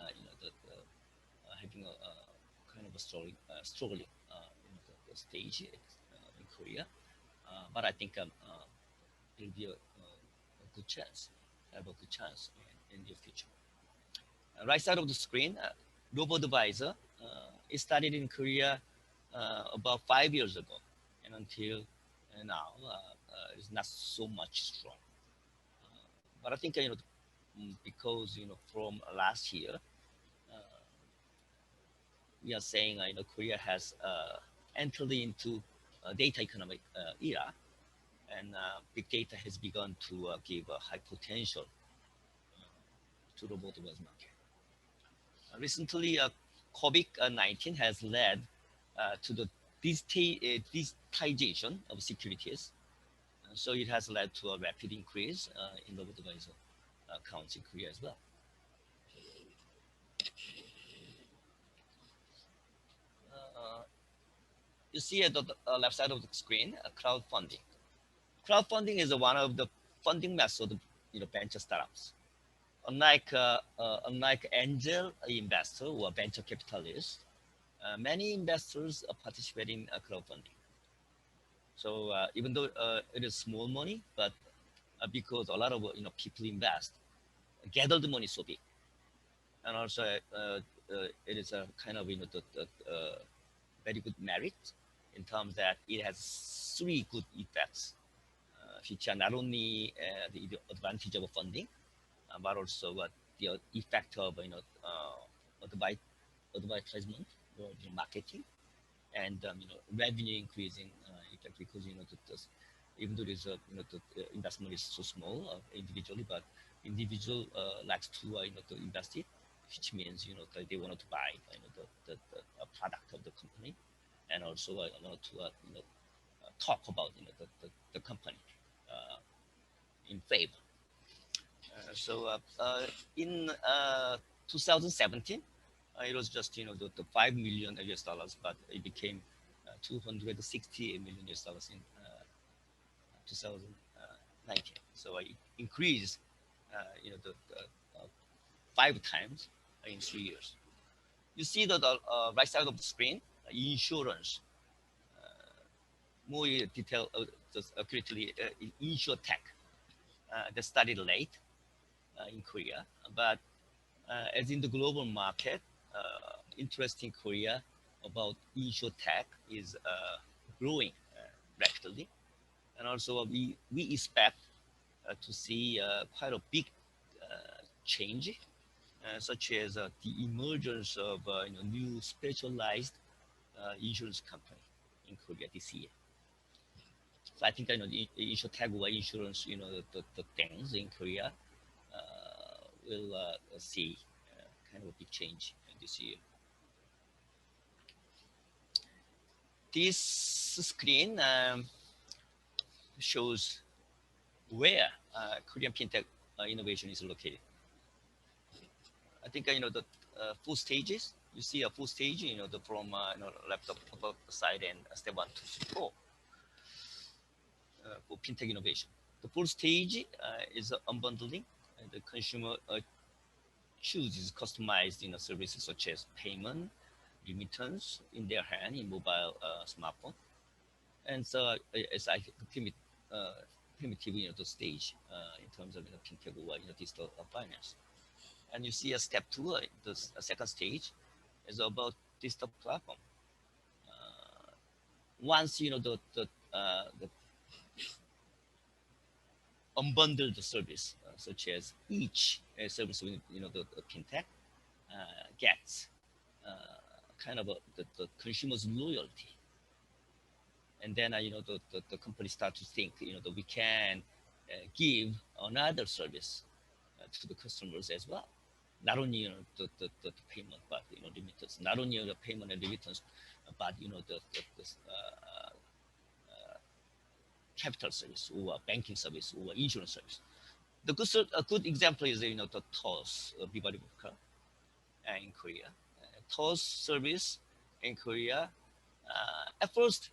having a kind of a struggling the stage in Korea. But I think it'll be a good chance, have a good chance in the future. Right side of the screen, robo-advisor. It started in Korea about 5 years ago, and until now, it's not so much strong. But I think because from last year, we are saying Korea has entered into a data economic era, and big data has begun to give a high potential to the robo-advisor market. Recently, COVID-19 has led to the digitization of securities, so it has led to a rapid increase in robo-advisor accounts in Korea as well. You see at the left side of the screen, crowdfunding. Crowdfunding is one of the funding methods of venture startups. Unlike angel investor or venture capitalists, many investors participate in crowdfunding. So even though it is small money, but because a lot of people invest, gather the money so big, and also it is a kind of very good merit in terms that it has 3 good effects, which are not only the advantage of funding, but also the effect of advertisement or marketing, and revenue increasing effect, because even though the investment is so small individually, but individual likes to to invest it, which means that they want to buy the product of the company, and also want to talk about the company in favor. So in 2017, it was just the $5 million US, but it became $260 million US in 2019. So it increased the 5 times in 3 years. You see the right side of the screen, insurance. More detail, just accurately, Insurtech. That started late in Korea, but as in the global market, interest in Korea about Insurtech is growing rapidly, and also we expect to see quite a big change, such as the emergence of new specialized insurance company in Korea this year. So I think the Insurtech or insurance, the things in Korea will see kind of a big change this year. This screen shows where Korean fintech innovation is located. I think the 4 stages. You see a 4 stage, from left upper side, and step 1, 2, 3, 4 for fintech innovation. The 4th stage is unbundling. The consumer chooses customized services such as payment, remittance in their hand, in mobile smartphone. And so as I primitive, the stage in terms of fintech or digital finance. And you see a step 2, the second stage is about digital platform. Once the unbundled service, such as each service within the fintech gets kind of the consumer's loyalty, and then the company start to think that we can give another service to the customers as well. Not only the payment, but remittance. Not only the payment and remittance, but the capital service or banking service or insurance service. A good example is the TOS, in Korea. TOS service in Korea. At first,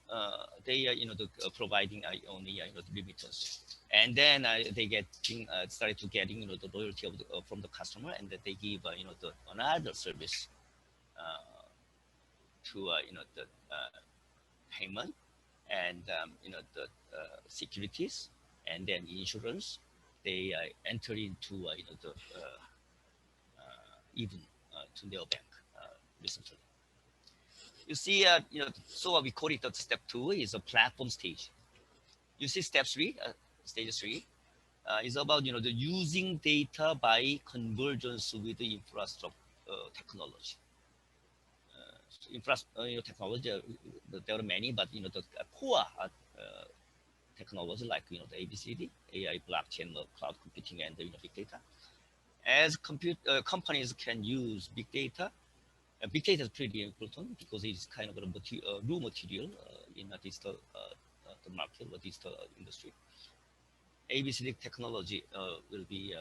they are providing only the remittance, and then they started to getting the loyalty from the customer, and that they give another service to the payment and the securities, and then insurance. They enter into even to their bank recently. You see, so we call it step 2 is a platform stage. You see step 3, stage 3 is about the using data by convergence with the infrastructure technology. Technology, there are many, but the core technology like the ABCD, AI, blockchain, cloud computing, and big data. As companies can use big data. Big data is pretty important because it's kind of a raw material in a digital the market or digital industry. ABCD technology will be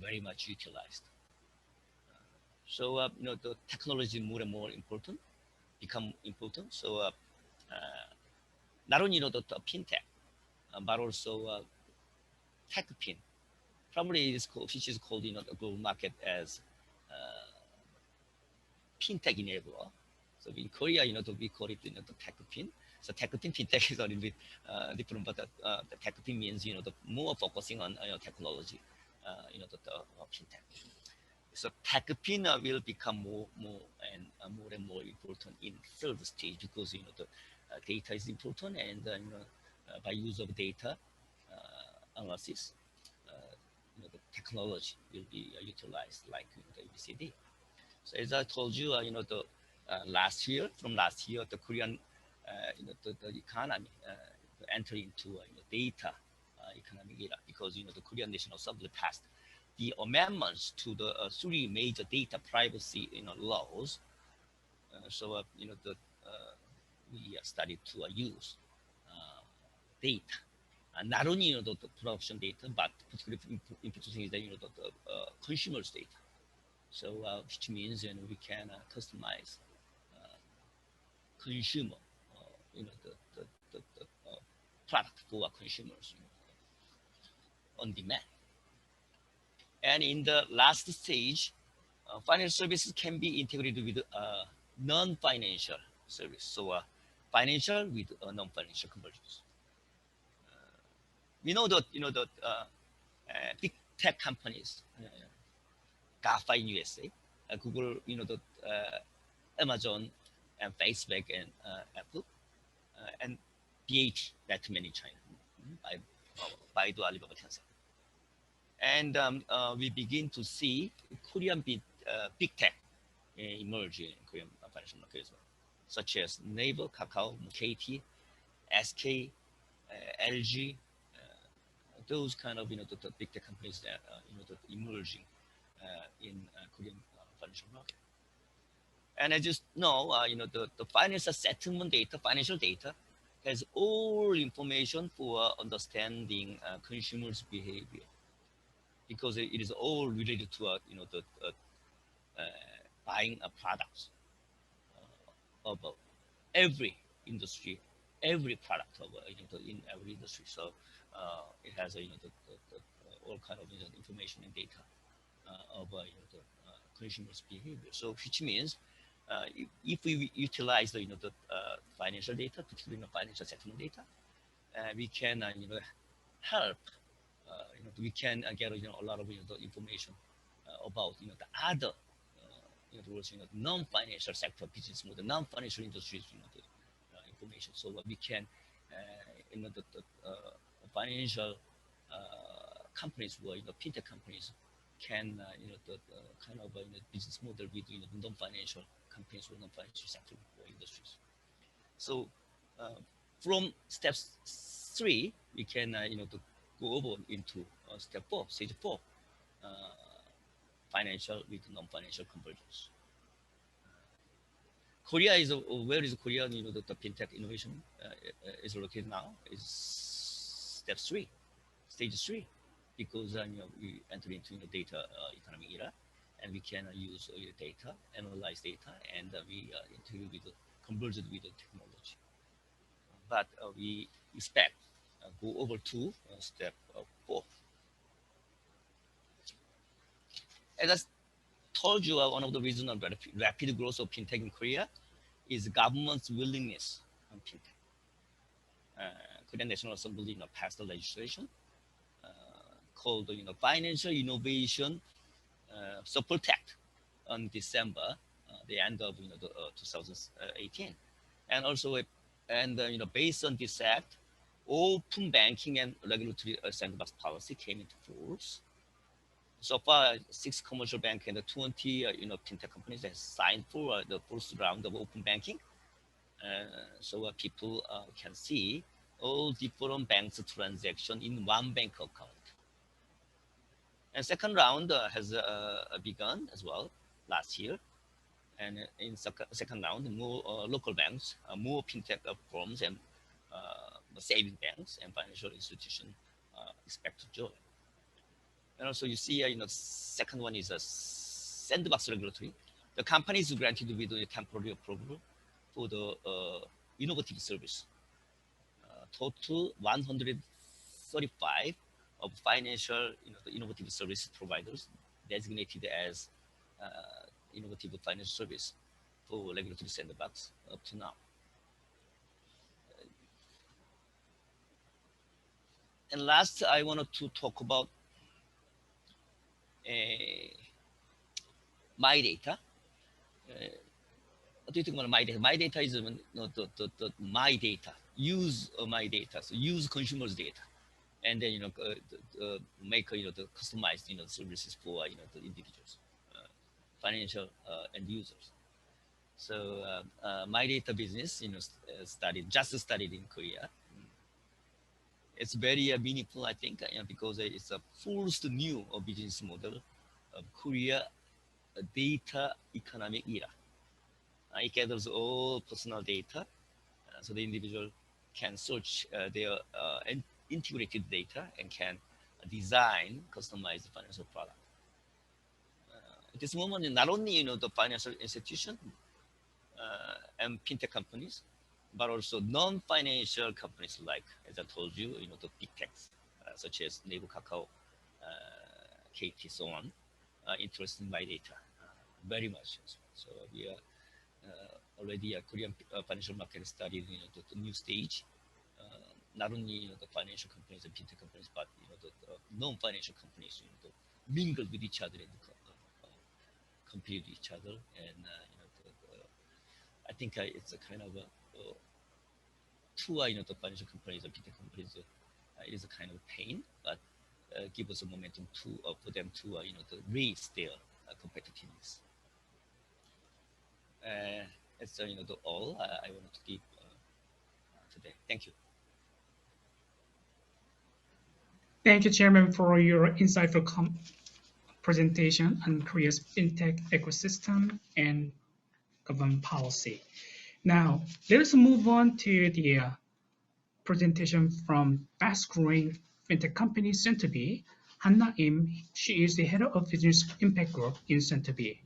very much utilized. So the technology more and more important, become important. So not only the fintech, but also techpin. Probably which is called the global market as fintech enabler. So in Korea, we call it the techpin. So techpin fintech is a little bit different, but the techpin means the more focusing on technology, the fintech. So techpin will become more and more important in third stage because the data is important, and by use of data analysis, the technology will be utilized like the ABCD. So as I told you, the last year, the Korean, the economy entered into data economic era because the Korean National Assembly passed the amendments to the 3 major data privacy laws. So we started to use data, and not only the production data, but particularly important is the consumers' data. So which means we can customize consumer, the product for consumers on demand. And in the last stage, financial services can be integrated with non-financial service. So financial with non-financial convergence. We know that the big tech companies, GAFA in USA, Google, the Amazon and Facebook and Apple, and BAT, Batman in China, Baidu, Alibaba, Tencent. And we begin to see Korean big tech emerge in Korean financial market as well, such as Naver, Kakao, KT, SK, LG, those kind of the big tech companies that that emerging in Korean financial market. And as you know, the financial settlement data, financial data, has all information for understanding consumers' behavior, because it is all related to the buying products of every industry, every product of in every industry. So it has all kind of information and data of the consumers' behavior. So which means if we utilize the financial data, particularly financial settlement data, we can help. We can get a lot of the information about the other non-financial sector business model, non-financial industries information. So we can the financial companies or fintech companies can the kind of business model with non-financial companies or non-financial sector or industries. So from step 3, we can to go over into step 4, stage 4, financial with non-financial convergence. Korea is where is Korea? The fintech innovation is located now is step 3, stage 3, because we enter into data economy era, and we can use data, analyze data, and we integrate with converge it with the technology. But we expect go over to step 4. As I told you, one of the reasons of rapid growth of fintech in Korea is government's willingness on fintech. Korean National Assembly passed the legislation called Financial Innovation Support Act on December, the end of 2018, and also based on this act, open banking and regulatory sandbox policy came into force. So far, 6 commercial banks and 20 fintech companies have signed for the first round of open banking. So people can see all different banks' transaction in one bank account. And second round has begun as well last year. And in second round, more local banks, more fintech firms, and saving banks and financial institutions expect to join. And also, you see, second one is a sandbox regulatory. The company is granted with a temporary approval for the innovative service. Total 135 of financial, the innovative service providers designated as innovative financial service for regulatory sandbox up to now. And last, I wanted to talk about my data. What do you think about my data? My data is my data. Use my data. So use consumers' data, and then make the customized services for the individuals, financial end users. So my data business just started in Korea. It's very meaningful, I think, because it's a first new business model of Korea data economic era. It gathers all personal data, so the individual can search their integrated data and can design customized financial product. At this moment, not only the financial institution and fintech companies, but also non-financial companies like, as I told you, the big techs such as Naver, Kakao, KT, so on, interested in my data very much. So we are already a Korean financial market studied the new stage. Not only the financial companies and fintech companies, but the non-financial companies mingle with each other and compete with each other. And I think it's a kind of to the financial companies and fintech companies, it is a kind of pain, but give us a momentum to for them to to raise their competitiveness. That's all I wanted to give today. Thank you.
Thank you, Chairman, for your insightful presentation on Korea's fintech ecosystem and government policy. Now, let us move on to the presentation from fast-growing fintech company Centerbe, Hanna Im. She is the head of business impact group in Centerbe.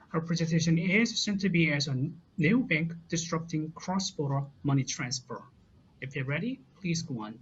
Her presentation is Centerbe as a neobank disrupting cross-border money transfer. If you're ready, please go on.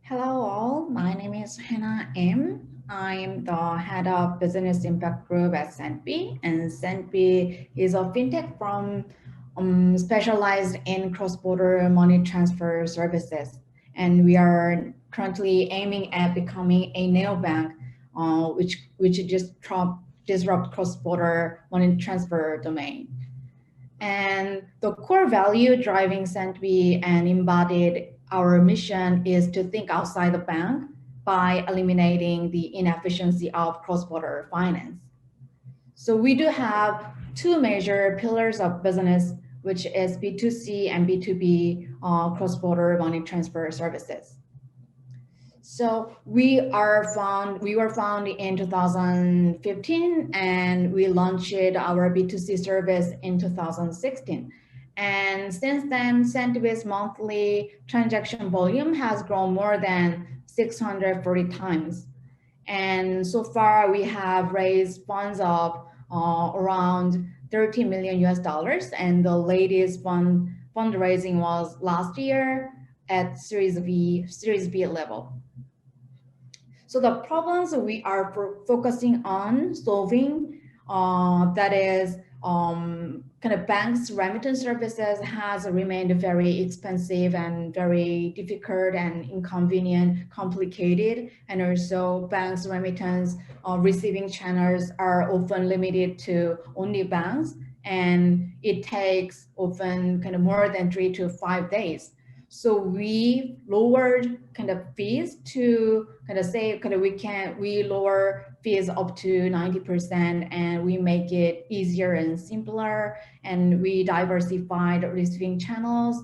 Hello all, my name is Hannah M. I'm the head of Business Impact Group at Sentby, and Sentby is a fintech from specialized in cross-border money transfer services. And we are currently aiming at becoming a neobank, which just disrupt cross-border money transfer domain. And the core value driving Sentby and embodied our mission is to think outside the bank by eliminating the inefficiency of cross-border finance. So we do have two major pillars of business, which is B2C and B2B cross-border money transfer services. So we were founded in 2015, and we launched our B2C service in 2016. And since then, Sentby's monthly transaction volume has grown more than 640 times. And so far, we have raised funds of around $30 million US, and the latest fundraising was last year at Series B level. So the problems we are focusing on solving, that is kind of banks' remittance services has remained very expensive and very difficult and inconvenient, complicated, and also banks' remittance receiving channels are often limited to only banks, and it takes often kind of more than 3 to 5 days. So we lowered kind of fees to kind of say we lower fees up to 90%, and we make it easier and simpler, and we diversified receiving channels,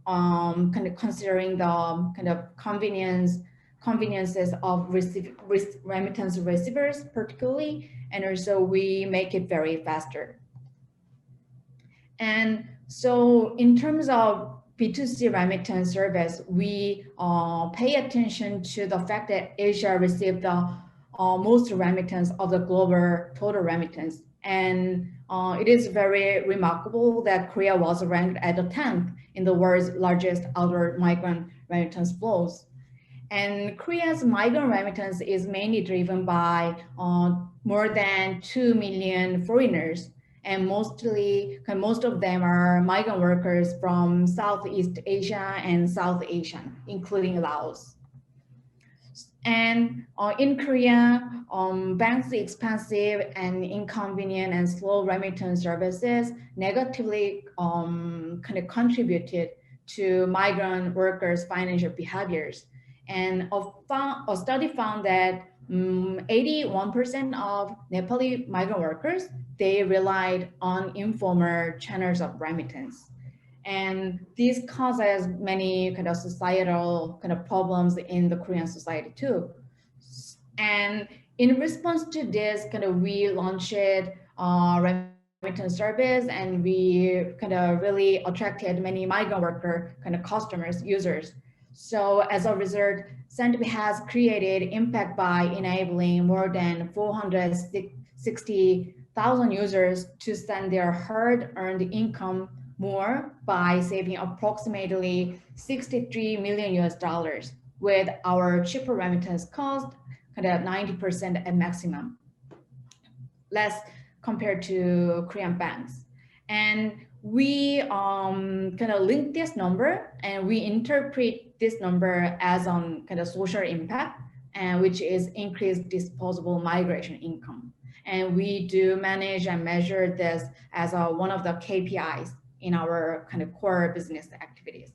kind of considering the kind of conveniences of remittance receivers particularly, and also we make it very faster. And so in terms of B2C remittance service, we pay attention to the fact that Asia received the most remittance of the global total remittance. And it is very remarkable that Korea was ranked at the 10th in the world's largest outward migrant remittance flows. And Korea's migrant remittance is mainly driven by more than 2 million foreigners, and most of them are migrant workers from Southeast Asia and South Asia, including Laos. And in Korea, banks' expensive and inconvenient and slow remittance services negatively kind of contributed to migrant workers' financial behaviors. And a study found that 81% of Nepali migrant workers, they relied on informal channels of remittance. And this causes many kind of societal kind of problems in the Korean society too. And in response to this, kind of we launched remittance service, and we kind of really attracted many migrant worker kind of customers, users. So as a result, Sentby has created impact by enabling more than 460,000 users to send their hard-earned income more by saving approximately $63 million US with our cheaper remittance cost, kind of 90% at maximum, less compared to Korean banks. And we kind of link this number, and we interpret this number as on kind of social impact, and which is increased disposable migration income. And we do manage and measure this as one of the KPIs in our kind of core business activities.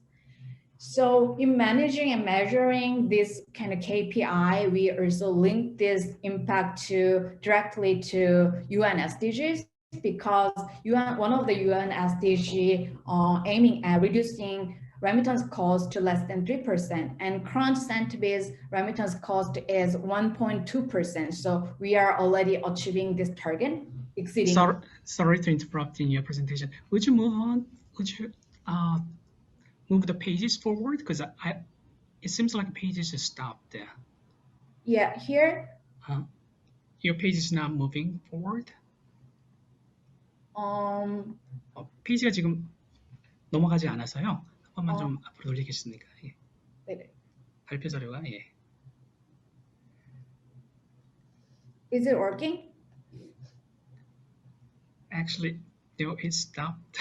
So in managing and measuring this kind of KPI, we also link this impact directly to UN SDGs, because one of the UN SDG aiming at reducing remittance cost to less than 3%, and current Sentby's remittance cost is 1.2%. So we are already achieving this target, exceeding.
Sorry to interrupt in your presentation. Would you move on? Would you move the pages forward? Because it seems like pages are stopped there.
Yeah, here.
Your page is not moving forward. 페이지가 지금 넘어가지 않아서요. 한 번만 좀 앞으로 돌리겠습니까? 예.
네네.
발표 자료가 예.
Is it working?
Actually, no, it stopped.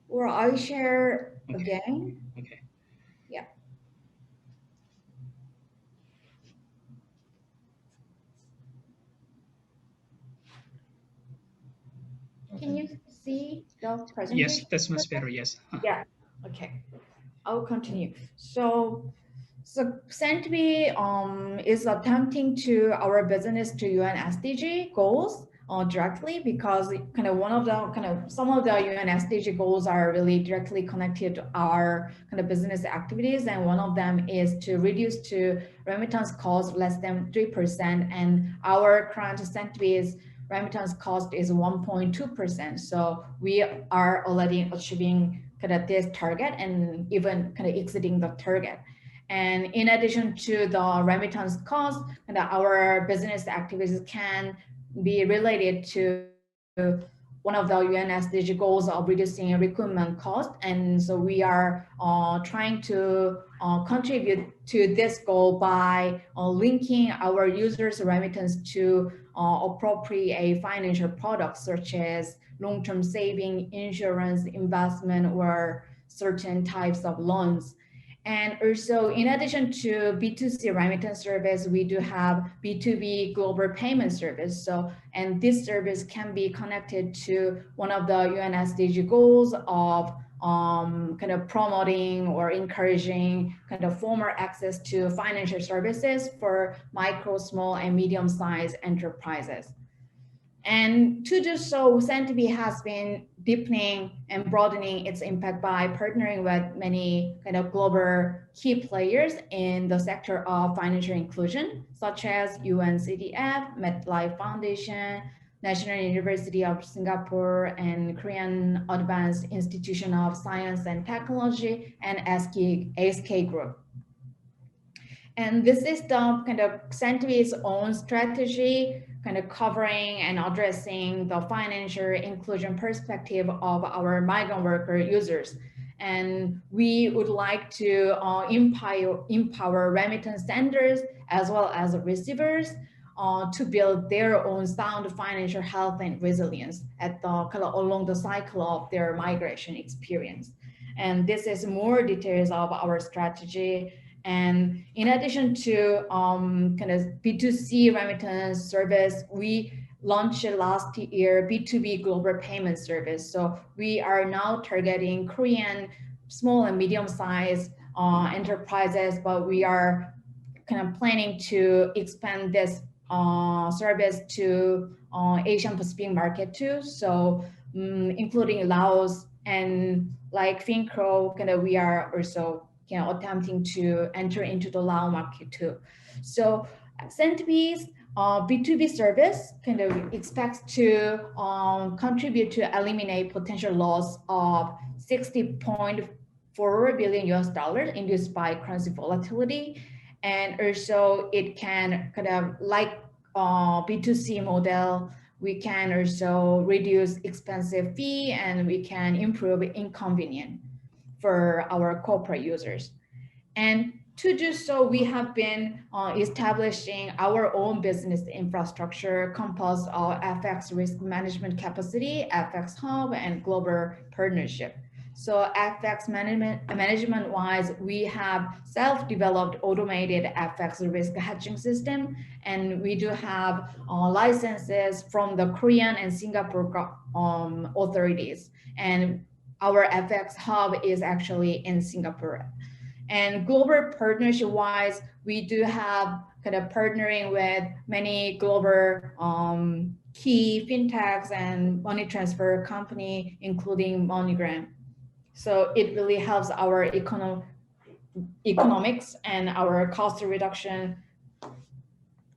Or I share
Okay.
again?
Okay.
Yeah. Can you see the presentation?
Yes, that's much better. Yes.
Yeah. Okay. I'll continue. So Sentby is attempting to our business to UN SDG goals directly, because kind of some of the UN SDG goals are really directly connected to our kind of business activities, and one of them is to reduce to remittance cost less than 3%, and our current Sentby's remittance cost is 1.2%. So we are already achieving kind of this target and even kind of exceeding the target. And in addition to the remittance cost, and our business activities can be related to one of the UN SDG goals of reducing recruitment cost. And so we are trying to contribute to this goal by linking our users' remittance to appropriate financial products such as long-term saving, insurance, investment, or certain types of loans. And also, in addition to B2C remittance service, we do have B2B global payment service. So, and this service can be connected to one of the UN SDG goals of kind of promoting or encouraging kind of formal access to financial services for micro, small, and medium-sized enterprises. And to do so, Sentby has been deepening and broadening its impact by partnering with many kind of global key players in the sector of financial inclusion, such as UNCDF, MetLife Foundation, National University of Singapore, and Korean Advanced Institution of Science and Technology, and SK Group. And this is the kind of Sentby's own strategy, kind of covering and addressing the financial inclusion perspective of our migrant worker users. And we would like to empower remittance senders as well as receivers to build their own sound financial health and resilience at the kind of along the cycle of their migration experience. And this is more details of our strategy. And in addition to kind of B2C remittance service, we launched last year B2B global payment service. So we are now targeting Korean small and medium-sized enterprises, but we are kind of planning to expand this service to Asian Pacific market too. So including Laos and like Finco, kind of we are also attempting to enter into the Lao market too. So Sentby's B2B service kind of expects to contribute to eliminate potential loss of $60.4 billion induced by currency volatility. And also it can kind of like B2C model, we can also reduce expensive fee and we can improve inconvenience for our corporate users. And to do so, we have been establishing our own business infrastructure composed of FX risk management capacity, FX hub, and global partnership. So FX management wise, we have self-developed automated FX risk hedging system, and we do have licenses from the Korean and Singapore authorities. And our FX hub is actually in Singapore. And global partnership wise, we do have kind of partnering with many global key fintechs and money transfer company, including MoneyGram. So it really helps our economics and our cost reduction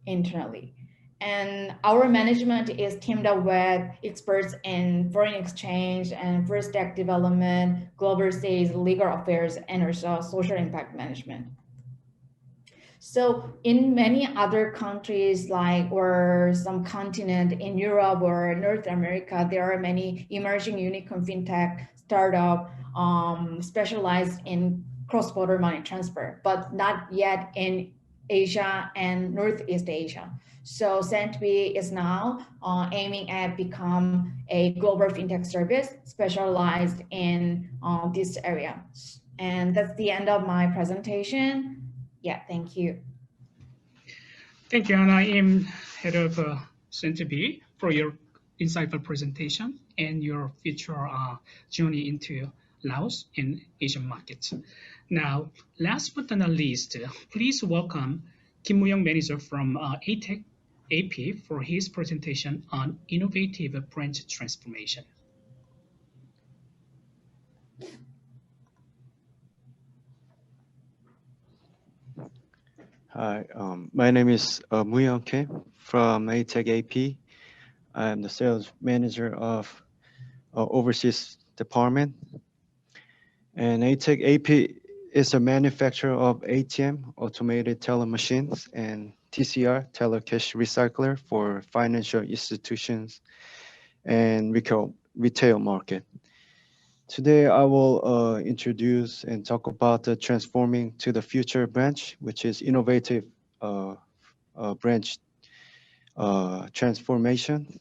internally. And our management is teamed up with experts in foreign exchange and first tech development, global sales, legal affairs, and also social impact management. So in many other countries, like or some continent in Europe or North America, there are many emerging unicorn fintech startup specialized in cross-border money transfer, but not yet in Asia and Northeast Asia. So SendBee is now aiming at become a global fintech service specialized in this area. And that's the end of my presentation. Yeah, thank you.
Thank you, Anna. I'm head of SendBee for your insightful presentation and your future journey into Laos and Asian markets. Now, last but not least, please welcome Kim Woo-young, manager from ATech AP, for his presentation on innovative branch transformation.
Hi, my name is Woo-young Kim from ATech AP. I am the sales manager of overseas department. And ATech AP is a manufacturer of ATM, automated teller machines, and TCR, teller cash recycler for financial institutions and retail market. Today, I will introduce and talk about the transforming to the future branch, which is innovative branch transformation.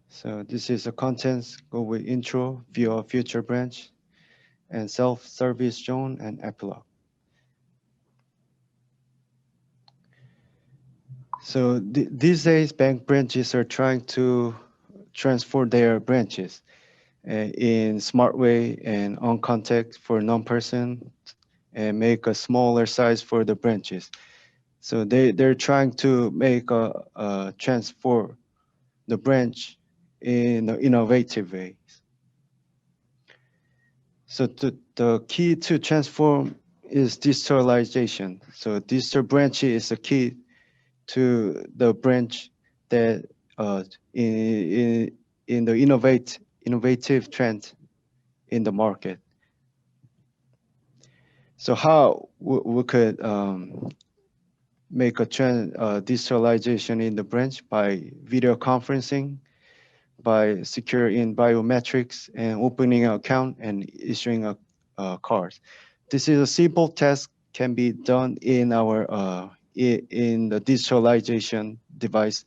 So this is the contents, go with intro, view of future branch, and self-service zone and epilogue. So these days, bank branches are trying to transform their branches in smart way and on contact for non-person and make a smaller size for the branches. So they're trying to make a transform the branch in innovative ways. So the key to transform is digitalization. So digital branch is the key to the branch that in the innovative trend in the market. So how we could make a trend digitalization in the branch by video conferencing, by securing biometrics and opening an account and issuing a card. This is a simple task can be done in our in the digitalization device.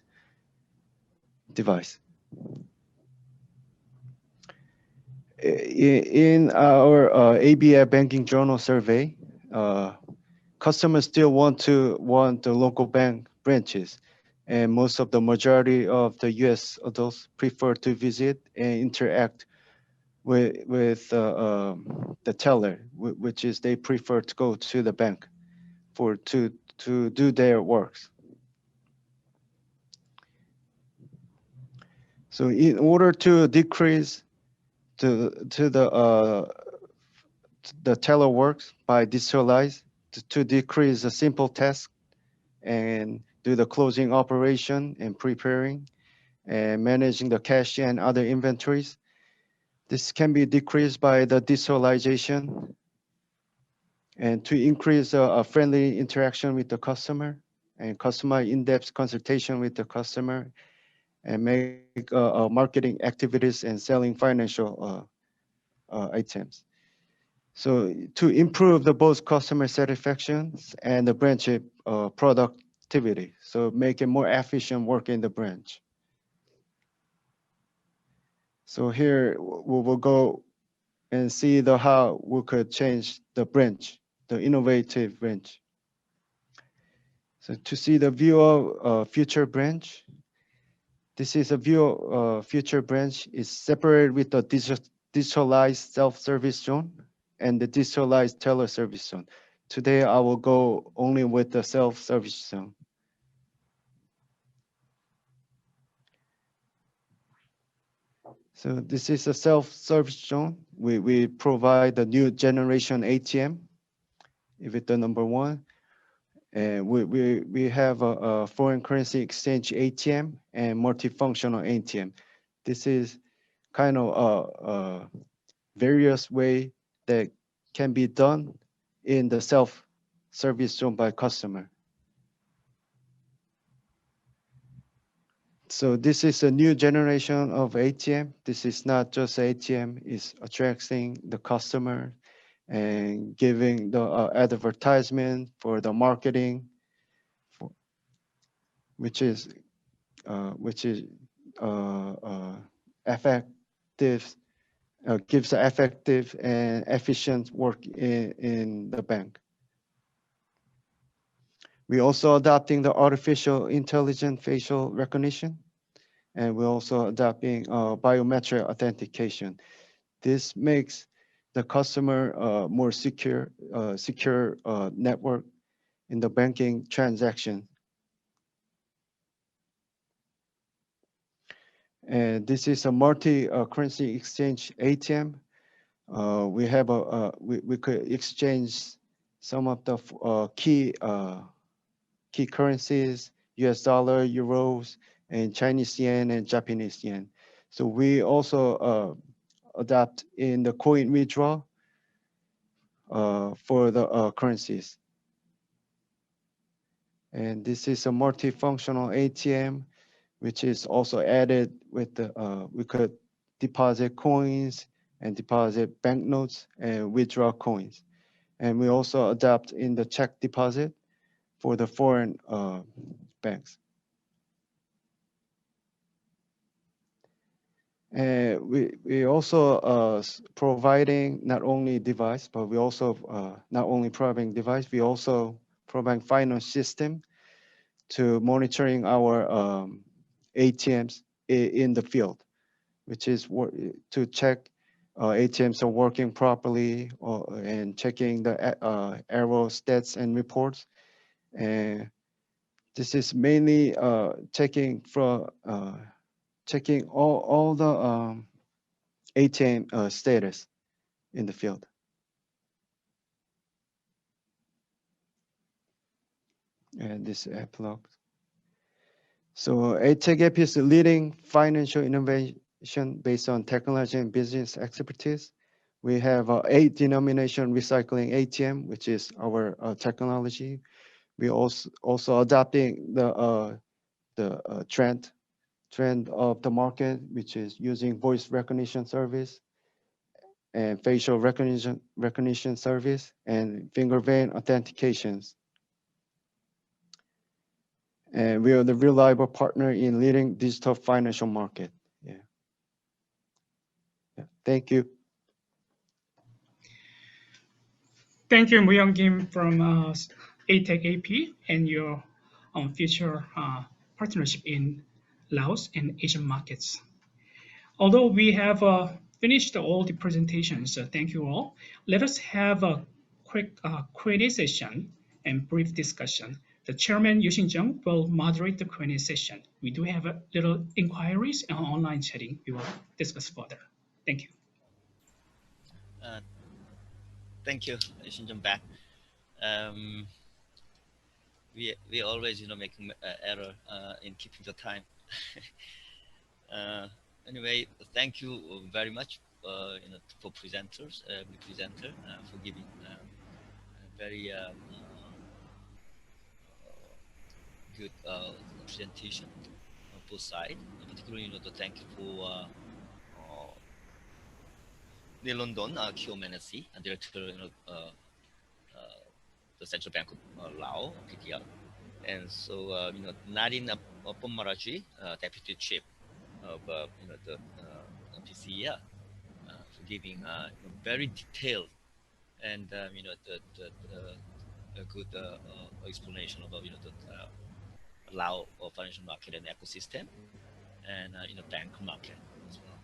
In our ABF Banking Journal survey, customers still want the local bank branches, and most of the majority of the U.S. adults prefer to visit and interact with the teller, which is they prefer to go to the bank to do their works. So in order to decrease the teller works by digitalize to decrease the simple task and do the closing operation and preparing and managing the cash and other inventories. This can be decreased by the digitalization and to increase a friendly interaction with the customer and customer in-depth consultation with the customer and make marketing activities and selling financial items. So to improve the both customer satisfaction and the branch productivity, so make it more efficient work in the branch. So here we will go and see how we could change the branch, the innovative branch. So to see the view of future branch, this is a view of future branch is separated with the digitalized self-service zone and the digitalized teller service zone. Today, I will go only with the self-service zone. So this is a self-service zone. We provide the new generation ATM, if it's the number one. And we have a foreign currency exchange ATM and multifunctional ATM. This is kind of various way that can be done in the self-service zone by customer. So this is a new generation of ATM. This is not just ATM, it's attracting the customer and giving the advertisement for the marketing, which is effective, gives effective and efficient work in the bank. We also adopting the artificial intelligent facial recognition, and we're also adopting biometric authentication. This makes the customer more secure network in the banking transaction. And this is a multi-currency exchange ATM. We have we could exchange some of the key currencies: US dollar, euros, and Chinese yen and Japanese yen. So we also adopt in the coin withdrawal for the currencies. And this is a multifunctional ATM, which is also added with the, we could deposit coins and deposit banknotes and withdraw coins. And we also adopt in the check deposit for the foreign banks. And we also providing not only device, but we also not only providing device, we also providing finance system to monitoring our ATMs in the field, which is to check ATMs are working properly and checking the error stats and reports. And this is mainly checking for checking all the ATM status in the field. And this epilogue. So ATech is a leading financial innovation based on technology and business expertise. We have 8 denomination recycling ATM, which is our technology. We also adopting the trend of the market, which is using voice recognition service and facial recognition service and finger vein authentications. And we are the reliable partner in leading digital financial market. Yeah. Thank you.
Thank you, Mu-young Kim from ATech AP and your future partnership in Laos and Asian markets. Although we have finished all the presentations, thank you all. Let us have a quick Q&A session and brief discussion. The chairman, Yu-Shin Jung, will moderate the Q&A session. We do have a little inquiries and online chatting. We will discuss further. Thank you.
Thank you, Yu-Shin Jung back. We always, make error in keeping the time. Anyway, thank you very much, for presenters, for giving very good presentation on both sides. Particularly, thank you for Neil London, Kyo Menassi, Director, the Central Bank of Laos, PTR, and so Nadine Pomaraji, Deputy Chief of the PCER, for giving very detailed and a good explanation about the Lao financial market and ecosystem and bank market as well.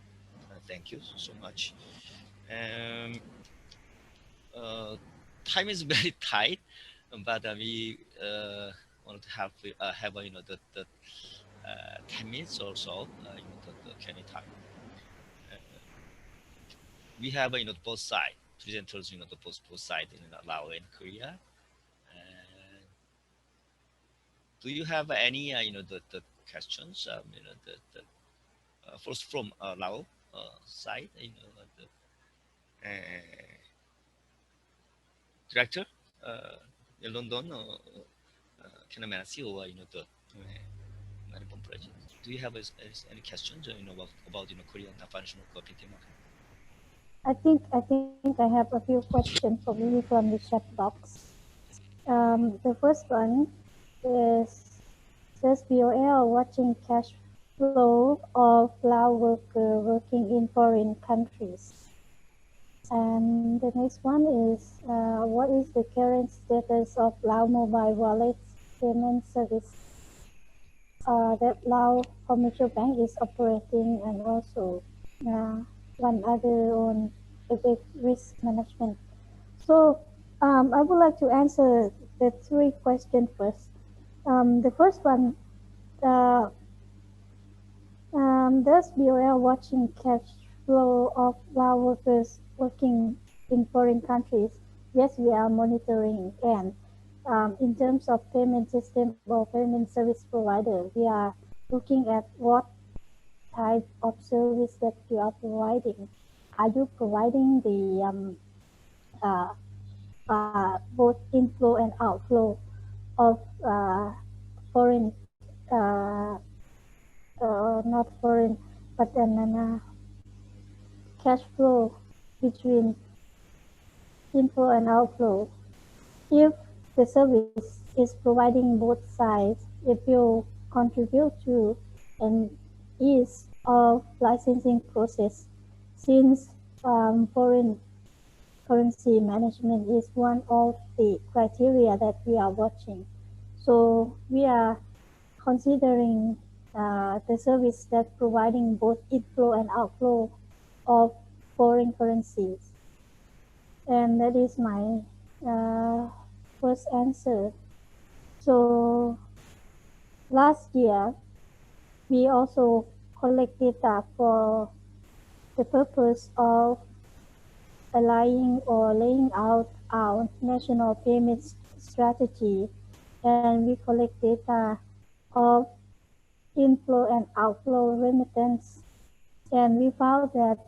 Thank you so much. Time is very tight, but we want to have the 10 minutes or so the Q&A time. We have both sides presenters, the both sides in Laos and Korea. Do you have any the questions? First from Laos side, Director in London, can I ask you the Nippon President. Do you have any questions, about Korean financial fintech market?
I think I have a few questions for me from the chat box. The first one is, does BOL watching cash flow of Lao workers working in foreign countries? And the next one is, what is the current status of Lao mobile wallet payment service that Lao Commercial Bank is operating, and also one other on FX risk management? So I would like to answer the three questions first. The first one, does BOL watching cash flow of Lao workers working in foreign countries? Yes, we are monitoring, and in terms of payment system or payment service provider, we are looking at what type of service that you are providing. Are you providing the both inflow and outflow of foreign, not foreign, but then cash flow between inflow and outflow? If the service is providing both sides, it will contribute to an ease of licensing process, since foreign currency management is one of the criteria that we are watching. So we are considering the service that providing both inflow and outflow of foreign currencies. And that is my first answer. So last year, we also collect data for the purpose of aligning or laying out our national payment strategy, and we collect data of inflow and outflow remittance, and we found that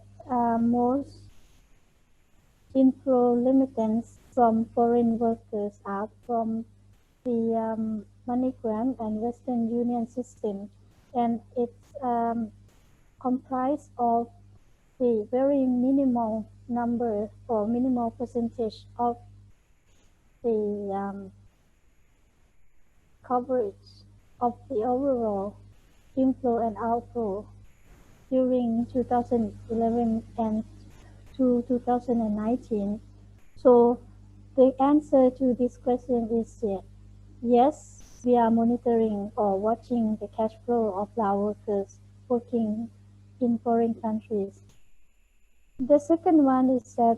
most inflow remittance from foreign workers are from the MoneyGram and Western Union system, and it's comprised of the very minimal number or minimal percentage of the coverage of the overall inflow and outflow during 2011 and to 2019. So the answer to this question is yes, we are monitoring or watching the cash flow of Lao workers working in foreign countries. The second one is that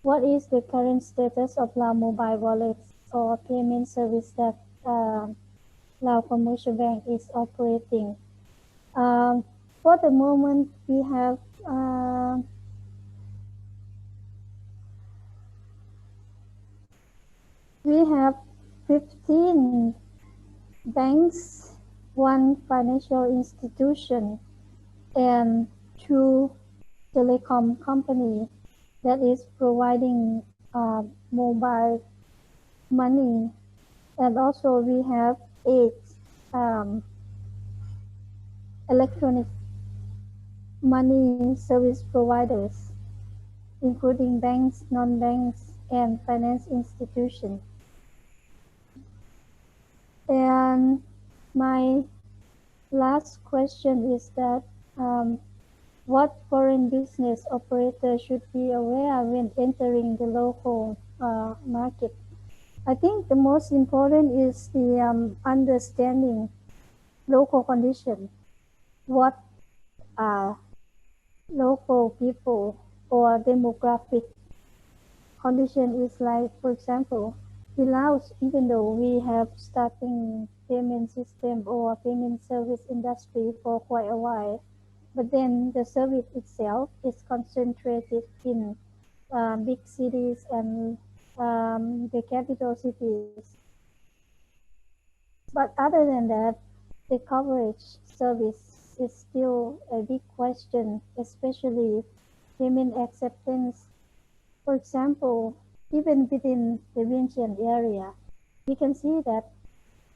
what is the current status of Lao mobile wallets or payment service that Lao Commercial Bank is operating? For the moment, we have we have 15 banks, 1 financial institution, and 2 telecom company that is providing mobile money. And also we have 8 electronic money service providers, including banks, non-banks, and finance institutions. And my last question is that what foreign business operators should be aware when entering the local market? I think the most important is the understanding local condition. What local people or demographic condition is like. For example, in Laos, even though we have starting payment system or payment service industry for quite a while, but then the service itself is concentrated in big cities and the capital cities. But other than that, the coverage service is still a big question, especially payment acceptance. For example, even within the Vientiane area, we can see that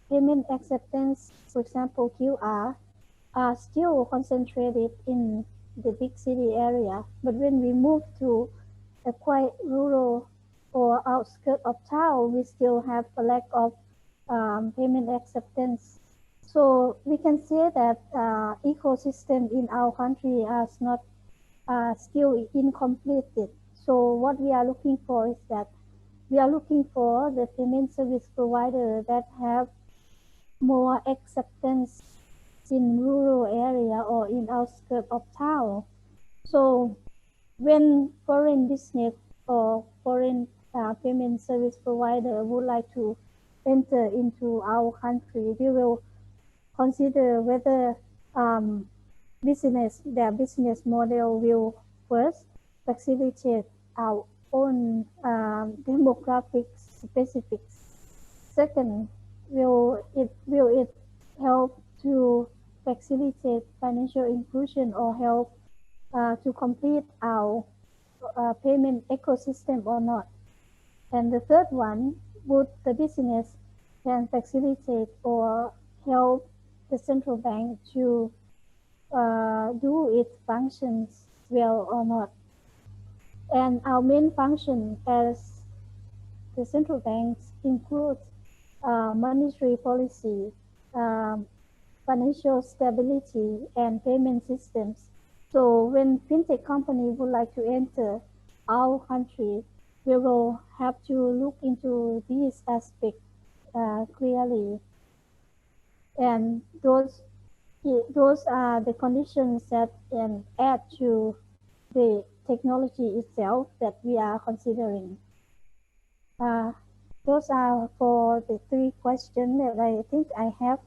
payment acceptance, for example, QR, are still concentrated in the big city area. But when we move to a quite rural or outskirts of town, we still have a lack of payment acceptance. So we can say that ecosystem in our country is not still incomplete. So what we are looking for is that we are looking for the payment service provider that have more acceptance in rural area or in outskirts of town. So when foreign business or foreign payment service provider would like to enter into our country, we will consider whether their business model will first facilitate our own demographic specifics. Second, will it help to facilitate financial inclusion or help to complete our payment ecosystem or not? And the third one, would the business can facilitate or help the central bank to do its functions well or not? And our main function as the central banks includes monetary policy, financial stability, and payment systems. So when fintech company would like to enter our country, we will have to look into these aspects clearly. And those are the conditions that can add to the technology itself that we are considering. Those are for the three questions that I think I have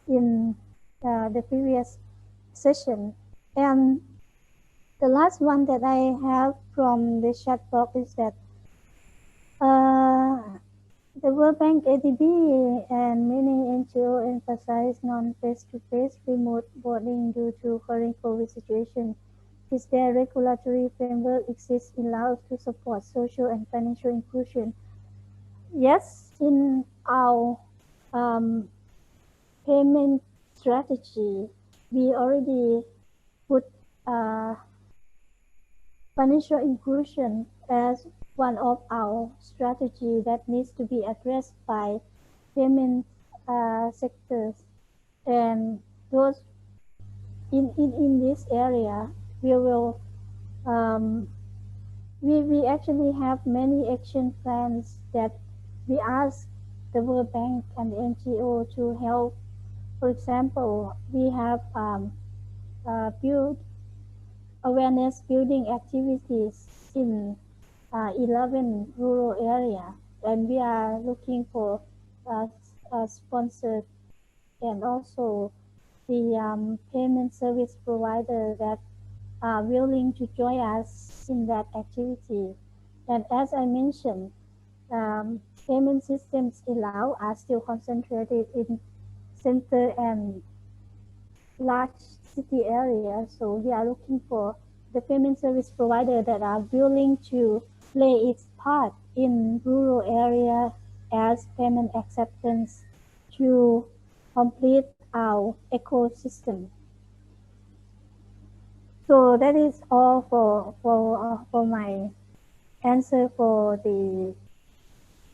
in the previous session. And the last one that I have from the chat box is that the World Bank, ADB, and many NGO emphasize non-face-to-face remote boarding due to current COVID situation. Is there regulatory framework exists in Laos to support social and financial inclusion? Yes, in our payment strategy, we already put financial inclusion as one of our strategy that needs to be addressed by payment sectors. And those in this area, we will we actually have many action plans that we ask the World Bank and the NGO to help. For example, we have built awareness building activities in 11 rural areas, and we are looking for sponsors and also the payment service provider that are willing to join us in that activity. And as I mentioned, payment systems in Laos are still concentrated in center and large city areas. So we are looking for the payment service provider that are willing to play its part in rural area as payment acceptance to complete our ecosystem. So that is all for my answer for the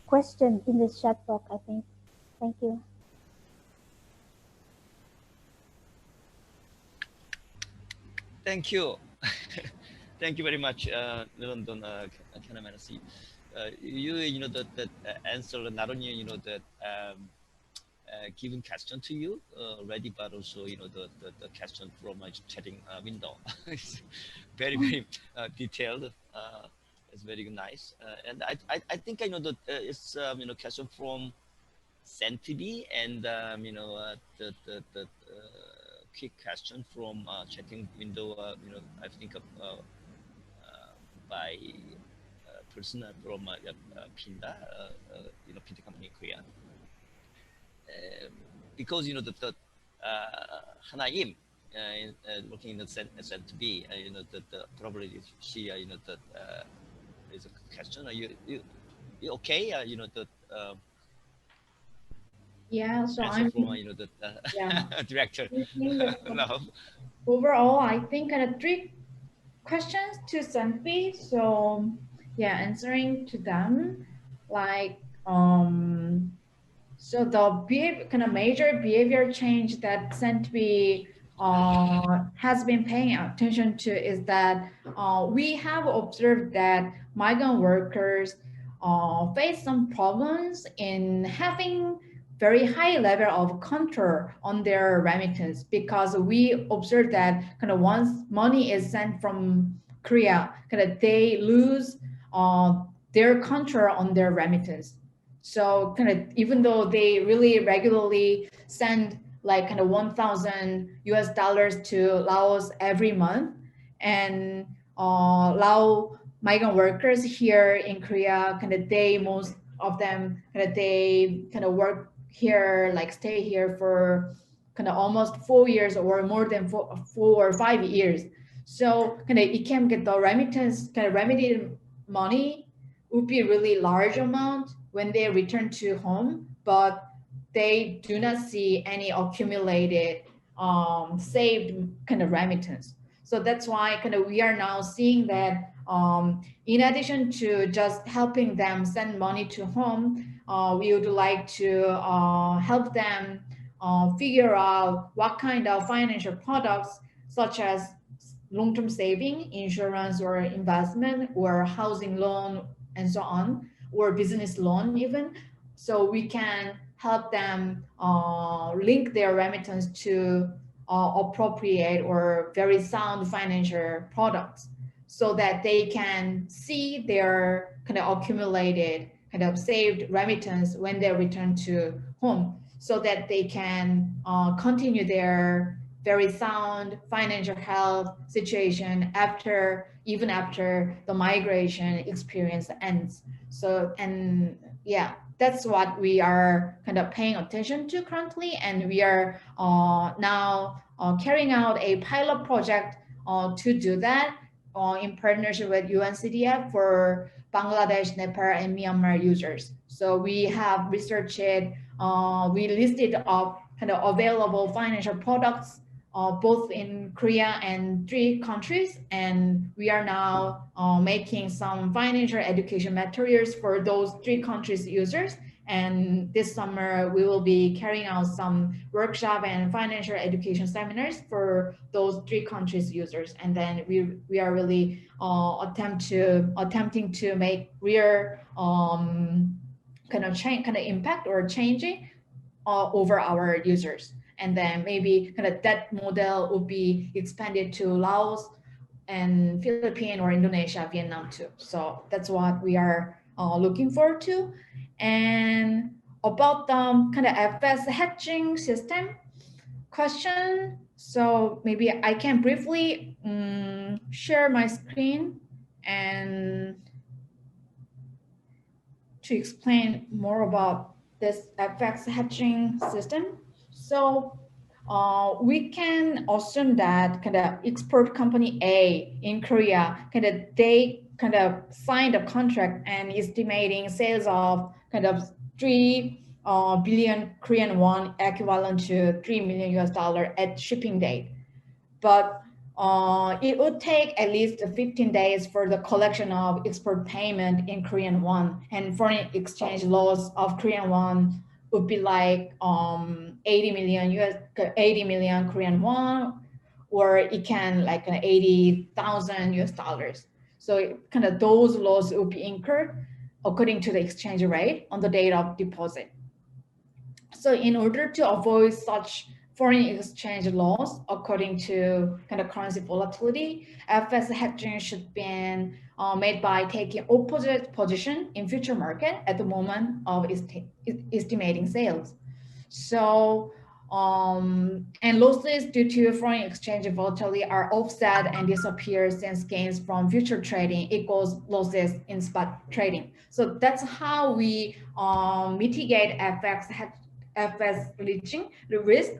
question in the chat box, I think. Thank you.
Thank you. Thank you very much, London Kanamanacy. You know that answer not only that given question to you already, but also the question from my chatting window. It's very detailed. It's very nice, and I think I know that it's question from Sentibi and the quick question from chatting window. I think by person from Pinda, Fintech company in Korea. Because the Hanaim looking in the SNTB, that probably she that is a question. Are you okay?
Yeah, so
answer
I'm
from the
yeah.
director. No.
Overall, I think kind of 3 questions to Sanpi. So yeah, answering to them, like so the kind of major behavior change that Sanpi has been paying attention to is that we have observed that migrant workers face some problems in having very high level of control on their remittance, because we observe that kind of once money is sent from Korea, kind of they lose their control on their remittance. So kind of even though they really regularly send like kind of $1,000 to Laos every month, and Lao migrant workers here in Korea, kind of they, most of them kind of they kind of work here, like stay here for kind of almost 4 years or more than 4 or 5 years. So kind of it can get the remittance, kind of remitted money would be a really large amount when they return to home, but they do not see any accumulated saved kind of remittance. So that's why kind of we are now seeing that in addition to just helping them send money to home, we would like to help them figure out what kind of financial products, such as long-term saving, insurance or investment, or housing loan, and so on, or business loan even. So we can help them link their remittance to appropriate or very sound financial products, so that they can see their kind of accumulated kind of saved remittance when they return to home, so that they can continue their very sound financial health situation even after the migration experience ends. So, and yeah, that's what we are kind of paying attention to currently, and we are now carrying out a pilot project to do that in partnership with UNCDF for Bangladesh, Nepal, and Myanmar users. So we have researched it, we listed up kind of available financial products both in Korea and 3 countries, and we are now making some financial education materials for those 3 countries users. And this summer we will be carrying out some workshop and financial education seminars for those 3 countries users. And then we are really attempting to make real kind of impact or changing over our users. And then maybe kind of that model will be expanded to Laos and Philippines or Indonesia, Vietnam too. So that's what we are looking forward to. And about the kind of FS hedging system question, so maybe I can briefly share my screen and to explain more about this FX hedging system. So we can assume that kind of export company A in Korea, they signed a contract and estimating sales of kind of 3 billion Korean won, equivalent to $3 million at shipping date. But it would take at least 15 days for the collection of export payment in Korean won, and foreign exchange loss of Korean won would be like 80 million Korean won, or it can like $80,000. So kind of those losses would be incurred according to the exchange rate on the date of deposit. So in order to avoid such foreign exchange loss according to kind of currency volatility, FS hedging should be made by taking opposite position in future market at the moment of estimating sales. So and losses due to foreign exchange volatility are offset and disappear, since gains from future trading equals losses in spot trading. So that's how we mitigate FS leaching the risk,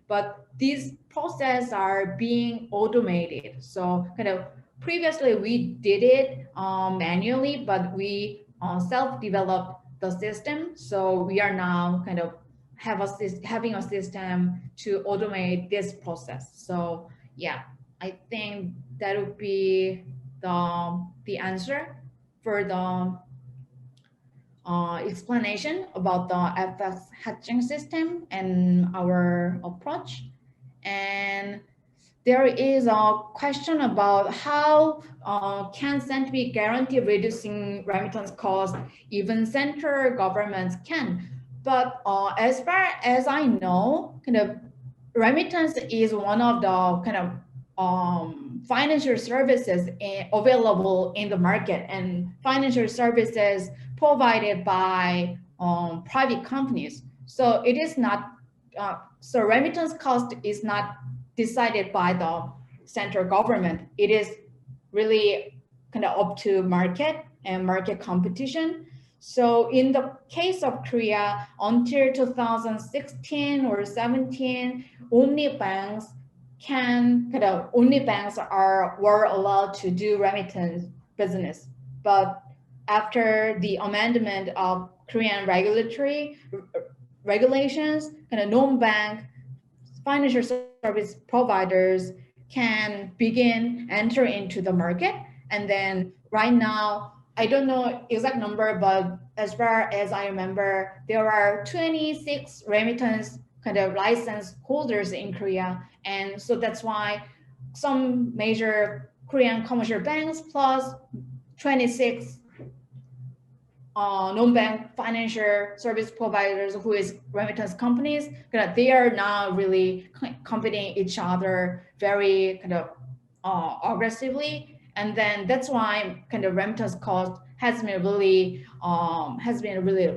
but these processes are being automated. So kind of previously we did it manually, but we self-developed the system. So we are now kind of having a system to automate this process. So yeah, I think that would be the answer for the explanation about the FX hedging system and our approach. And there is a question about how can CENTB guarantee reducing remittance cost? Even central governments can. But as far as I know, kind of remittance is one of the kind of financial services available in the market, and financial services provided by private companies. So it is not, so remittance cost is not decided by the central government. It is really kind of up to market and market competition. So in the case of Korea, until 2016 or 17, only banks were allowed to do remittance business. But after the amendment of Korean regulatory regulations, kind of non-bank financial service providers can begin enter into the market. And then right now, I don't know exact number, but as far as I remember, there are 26 remittance kind of license holders in Korea. And so that's why some major Korean commercial banks plus 26 non-bank financial service providers who is remittance companies, they are now really competing each other very kind of aggressively. And then that's why kind of remittance cost has been really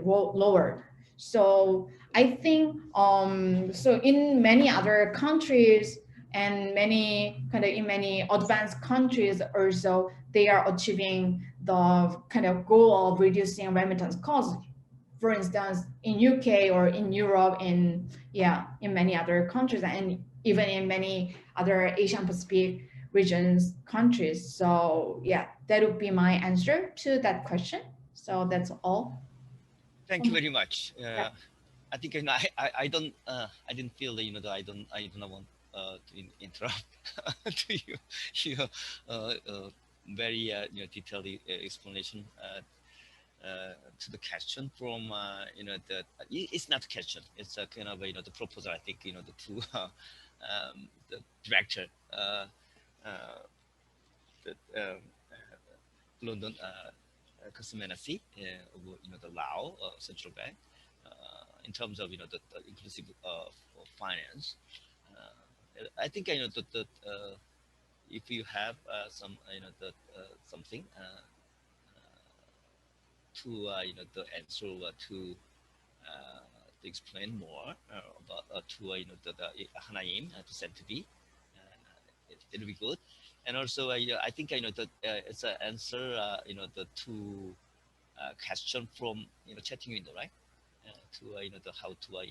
lowered. So I think so in many other countries and in many advanced countries also, they are achieving the kind of goal of reducing remittance costs. For instance, in UK or in Europe, in many other countries, and even in many other Asian Pacific regions countries. So yeah, that would be my answer to that question. So that's all.
Thank you very much. I think I didn't feel that I don't want to interrupt to your very detailed explanation to the question from it's not a question, it's a kind of the proposal. I think to the director London Customer Agency of the Lao Central Bank in terms of the inclusive finance. I think that if you have some something to the answer to explain more about to the Hanaim to CENTB, it'll be good. And also I think that it's an answer the two question from chatting window, right? To the how to what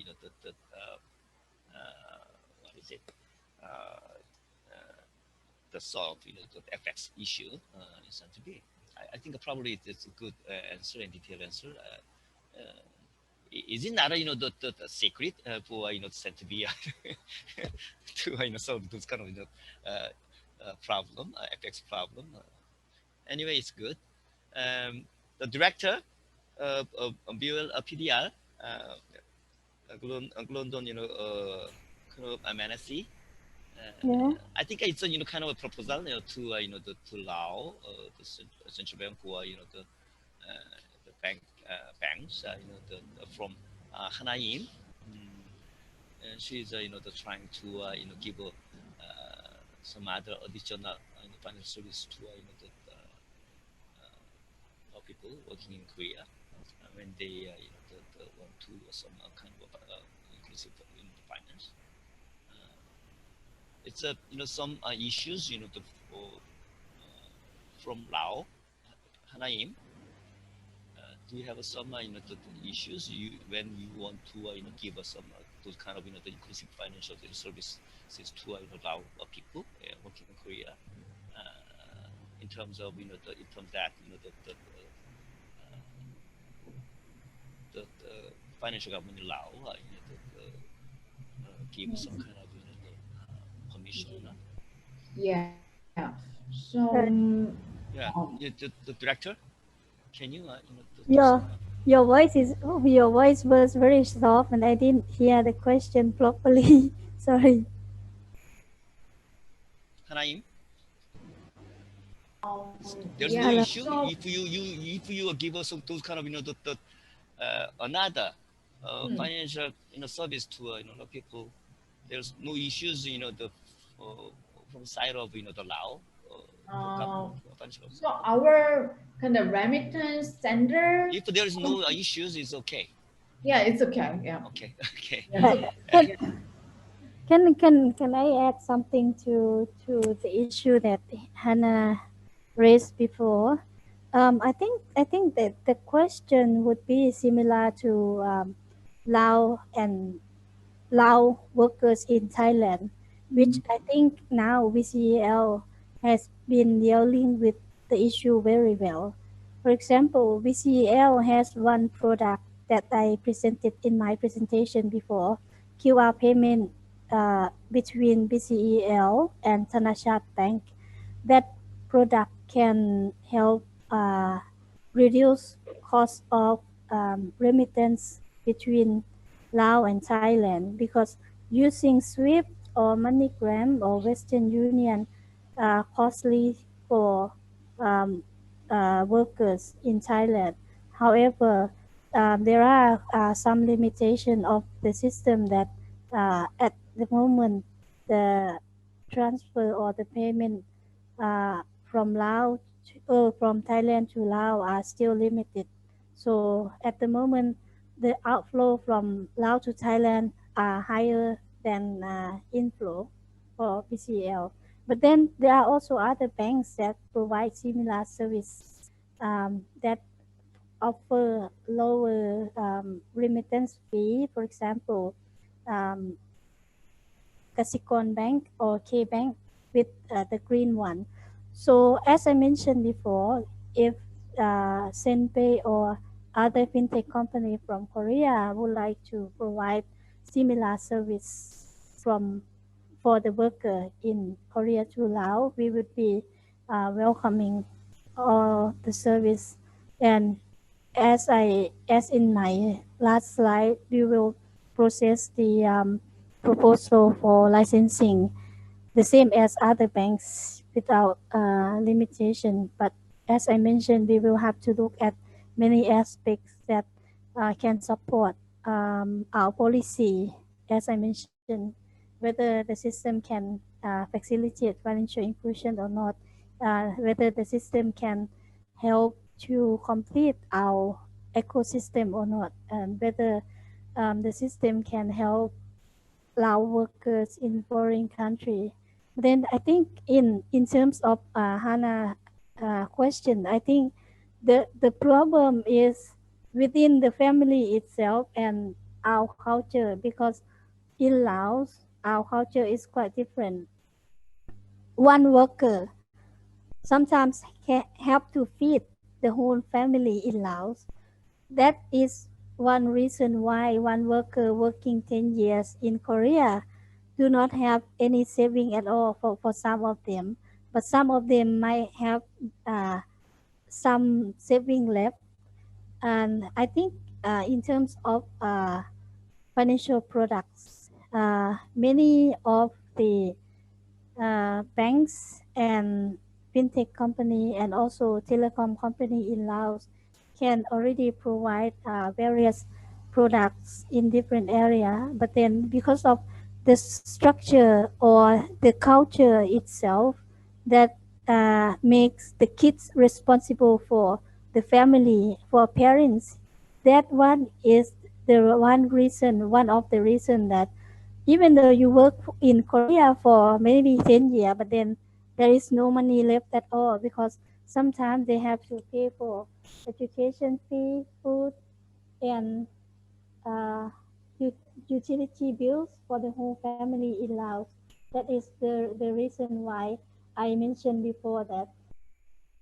is it the solve the FX issue in CENTB. I think probably it's a good answer and detailed answer. Is it not the secret for CENTB to solve those kind of problem, FX problem? Anyway, it's good. The director of PDR, London, MNSC. I think it's a kind of a proposal to allow the central bank or the banks from Hanaim. She's trying to give some other additional financial service to people working in Korea when they want to some kind of inclusive finance. It's some issues from Lao, Hanaim. Do you have some the issues when you want to give us some those kind of the inclusive financial services to Lao people working in Korea in terms of in terms that the financial government in Lao give some kind of permission.
Yeah. So
Yeah, the director, can you
your voice was very soft and I didn't hear the question properly. Sorry.
하나임? There's
yeah,
no issue
so-
if you give us those kind of another financial service to the people. There's no issues from side of the Lao.
So our kind of remittance sender.
If there is no issues, it's okay.
Yeah, it's okay. Yeah.
Okay.
Can I add something to the issue that Hannah raised before? I think that the question would be similar to Lao workers in Thailand, which I think now VCEL has been dealing with the issue very well. For example, VCEL has one product that I presented in my presentation before, QR payment between VCEL and Thanachart Bank. That product can help reduce cost of remittance between Laos and Thailand, because using SWIFT or MoneyGram or Western Union are costly for workers in Thailand. However, there are some limitation of the system that at the moment the transfer or the payment from from Thailand to Laos are still limited. So at the moment, the outflow from Laos to Thailand are higher than inflow for PCL. But then there are also other banks that provide similar service that offer lower remittance fee. For example, Kasikorn Bank or K Bank with the green one. So as I mentioned before, if Senpay or other fintech company from Korea would like to provide similar service for the worker in Korea to Laos, we would be welcoming all the service. And as in my last slide, we will process the proposal for licensing the same as other banks without limitation. But as I mentioned, we will have to look at many aspects that can support our policy. As I mentioned, whether the system can facilitate financial inclusion or not, whether the system can help to complete our ecosystem or not, and whether the system can help Lao workers in foreign country. Then I think in terms of Hannah question, I think the problem is within the family itself and our culture, because in Laos, our culture is quite different. One worker sometimes have to feed the whole family in Laos. That is one reason why one worker working 10 years in Korea do not have any saving at all for some of them. But some of them might have some saving left. And I think in terms of financial products, many of the banks and fintech company and also telecom company in Laos can already provide various products in different area. But then because of the structure or the culture itself that makes the kids responsible for the family, for parents, that one is one of the reason that even though you work in Korea for maybe 10 years, but then there is no money left at all, because sometimes they have to pay for education fee, food, and utility bills for the whole family in Laos. That is the reason why I mentioned before that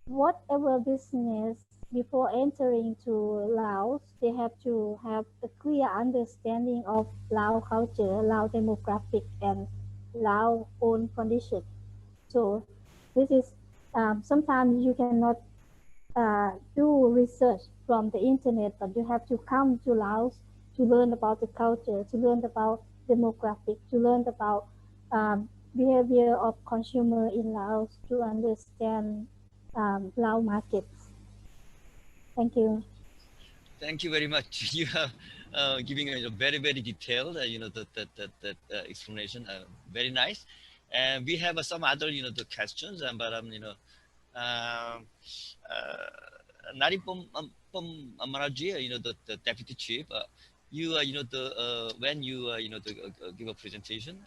whatever business before entering to Laos, they have to have a clear understanding of Lao culture, Lao demographic, and Lao own condition. So this is sometimes you cannot do research from the internet, but you have to come to Laos to learn about the culture, to learn about demographic, to learn about behavior of consumer in Laos, to understand Lao markets. Thank you.
Thank you very much. You are giving a very, very detailed, that explanation. Very nice. And we have some other, the questions, but Naripom Manaji, the deputy chief, you when you give a presentation,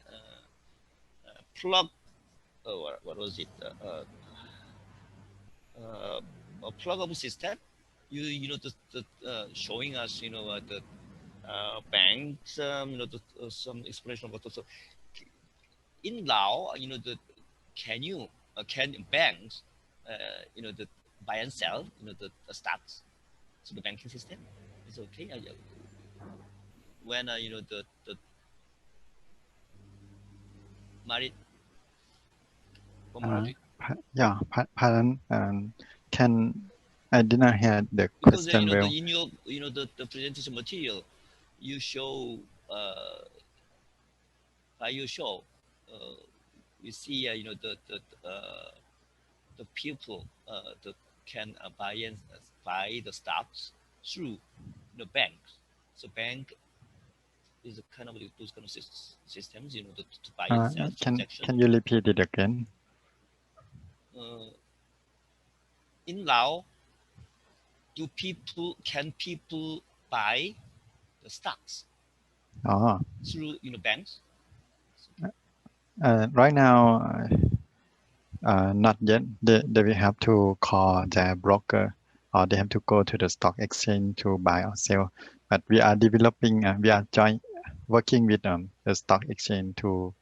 plug, what was it? A pluggable system. You showing us, the banks, some explanation about also in Laos, can banks, the buy and sell, the stocks, so the banking system is okay. When the married.
Yeah, pardon. Can I didn't hear the
Because
question well.
in your the presentation material, you show by your show, you see the people can buy the stocks through the banks. So bank is a kind of those kind of systems, to buy and sell transaction.
Can you repeat it again?
In Laos, can people buy the stocks through banks?
Right now, not yet. They will have to call their broker, or they have to go to the stock exchange to buy or sell. But we are developing. We are working with the stock exchange to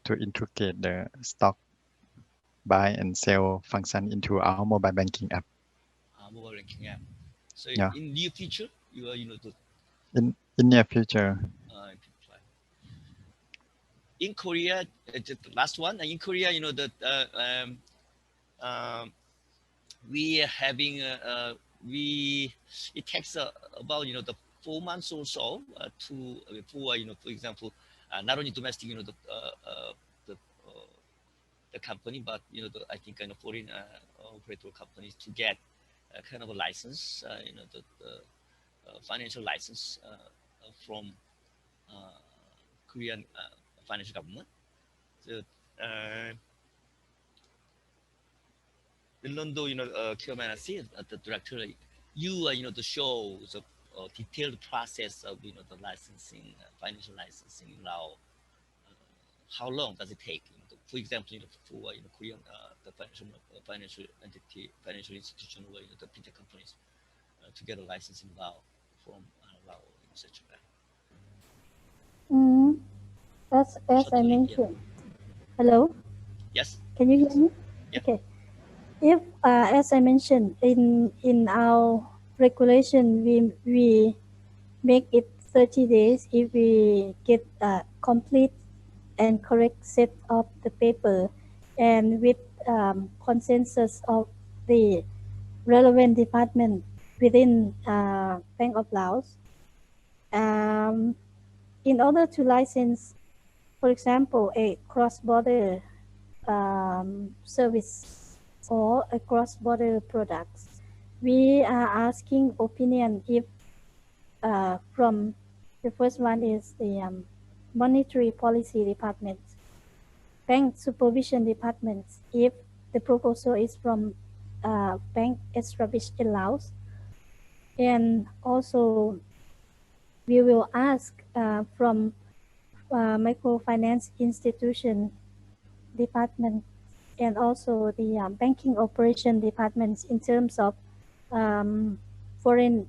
integrate the stock buy and sell function into our mobile banking app.
Mobile banking app. So
yeah.
In near future, you are
in near future.
In Korea, the last one. In Korea, we are having it takes about the 4 months or so to for for example, not only domestic the company, but I think foreign operator companies to get kind of a license, the financial license from Korean financial government. So, even though Kyomanasi, the director, you to show the detailed process of the licensing, financial licensing in Laos. How long does it take? For example, for Korean the financial entity, financial institution, or the Fintech companies to get a license in Laos from Laos in such a way.
As I mentioned. Hello.
Yes.
Can you hear me?
Yeah.
Okay. If as I mentioned in our regulation, we make it 30 days if we get a complete and correct set of the paper, and with consensus of the relevant department within Bank of Laos. In order to license, for example, a cross-border service or a cross-border products, we are asking opinion if from the first one is the monetary policy department, bank supervision departments, if the proposal is from bank established in Laos, and also we will ask from microfinance institution department, and also the banking operation departments in terms of foreign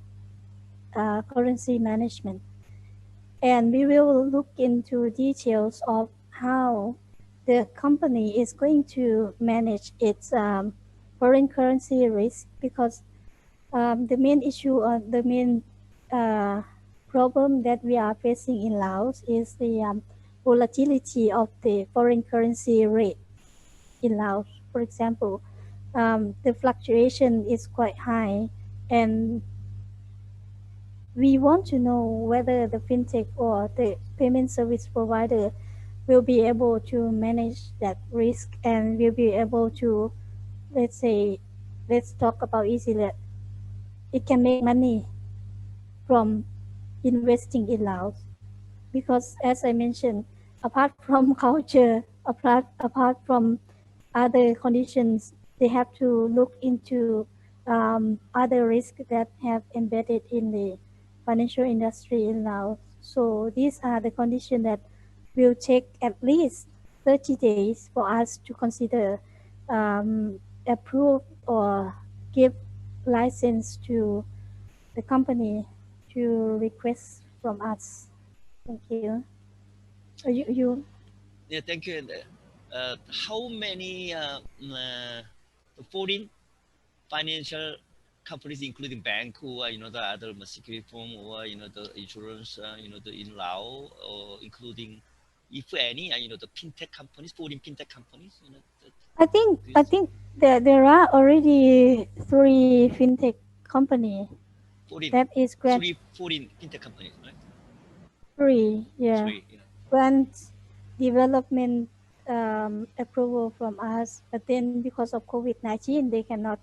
currency management. And we will look into details of how the company is going to manage its foreign currency risk, because the main issue or the main problem that we are facing in Laos is the volatility of the foreign currency rate in Laos. For example, the fluctuation is quite high, and we want to know whether the fintech or the payment service provider will be able to manage that risk and will be able to, let's talk about easily, it can make money from investing in Laos. Because as I mentioned, apart from culture, apart from other conditions, they have to look into other risks that have embedded in the financial industry in Laos. So these are the conditions that will take at least 30 days for us to consider approve or give license to the company to request from us. Thank you.
Yeah, thank you. And how many foreign financial companies, including bank or the other security firm or the insurance, in Laos, or including, if any, the fintech companies, foreign fintech companies,
I think there are already 3 fintech company
foreign,
that is grant
3 foreign fintech companies, right?
3, yeah,
3, yeah.
grant development approval from us, but then because of COVID-19, they cannot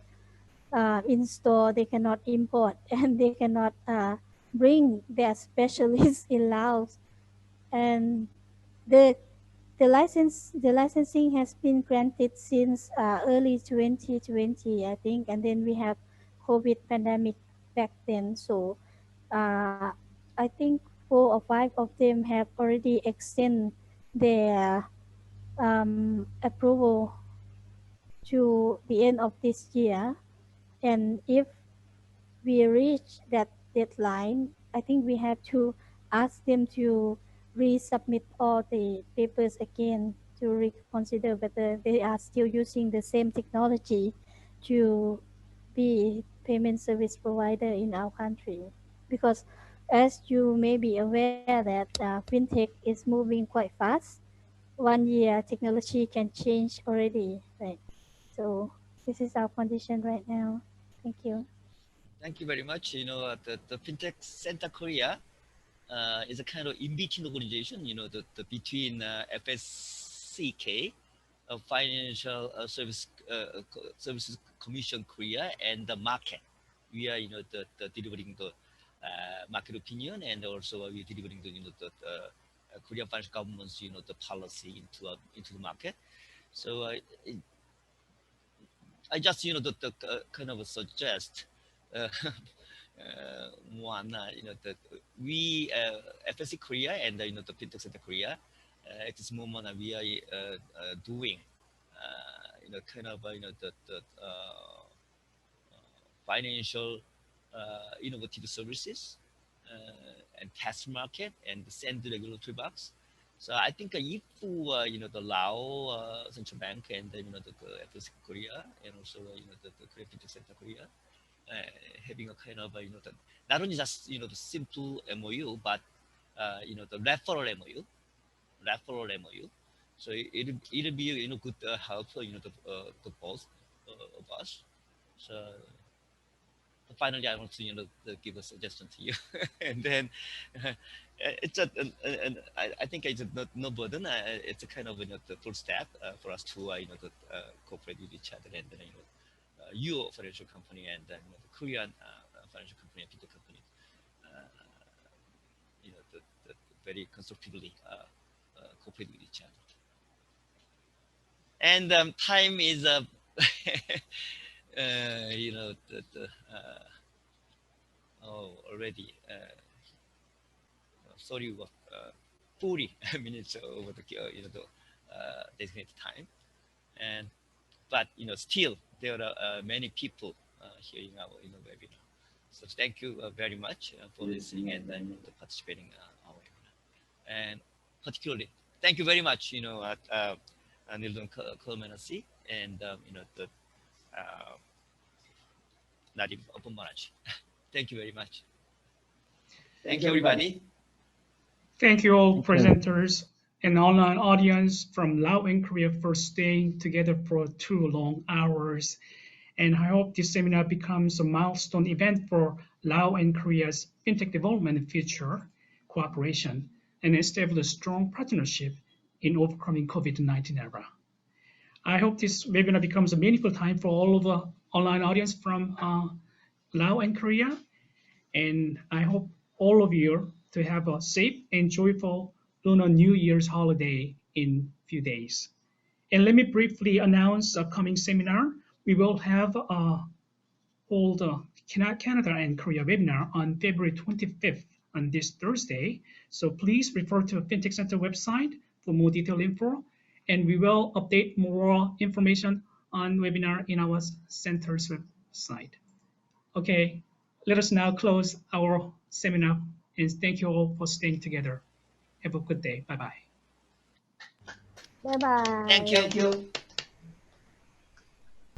install, they cannot import, and they cannot bring their specialists in Laos. And the licensing has been granted since early 2020, I think, and then we have COVID pandemic back then. So I think 4 or 5 of them have already extended their approval to the end of this year. And if we reach that deadline, I think we have to ask them to resubmit all the papers again to reconsider whether they are still using the same technology to be payment service provider in our country. Because as you may be aware that fintech is moving quite fast. 1 year technology can change already, right? So this is our condition right now. Thank you.
Thank you very much. The Fintech Center Korea is a kind of in-between organization, between FSCK, Financial Services Commission Korea, and the market. We are, the delivering the market opinion, and also we are delivering the Korean financial government's, the policy into the market. So I just, the kind of suggest one, we FSC Korea and the Fintech Center Korea at this moment we are doing kind of the financial innovative services and test market and send regulatory box. So I think if the Lao Central Bank and the FSC Korea and also the Korea Fintech Center Korea having a kind of not only just the simple MOU, but the referral MOU. So it'll be good help for the both of us. So finally, I want to give a suggestion to you, and then it's I think it's no burden. It's a kind of the full step for us to cooperate with each other, and your financial company and the Korean financial company and fintech company, the very constructively cooperate with each other. And time is already sorry, 40 minutes over the designated time, and but still there are many people hearing our webinar. So thank you very much for listening and participating our webinar. And particularly, thank you very much, Nildon Kulmanasi and not even open manage. Thank you very much. Thank you, everybody.
Thank you all presenters and online audience from Laos and Korea for staying together for 2 long hours. And I hope this seminar becomes a milestone event for Laos and Korea's fintech development and future cooperation and establish a strong partnership in overcoming COVID-19 era. I hope this webinar becomes a meaningful time for all of the online audience from Laos and Korea. And I hope all of you to have a safe and joyful Lunar New Year's holiday in few days. And let me briefly announce the upcoming seminar. We will have hold a Canada and Korea webinar on February 25th on this Thursday. So please refer to the Fintech Center website for more detailed info. And we will update more information on webinar in our center's website. Okay, let us now close our seminar and thank you all for staying together. Have a good day. Bye-bye.
Bye bye.
Thank you.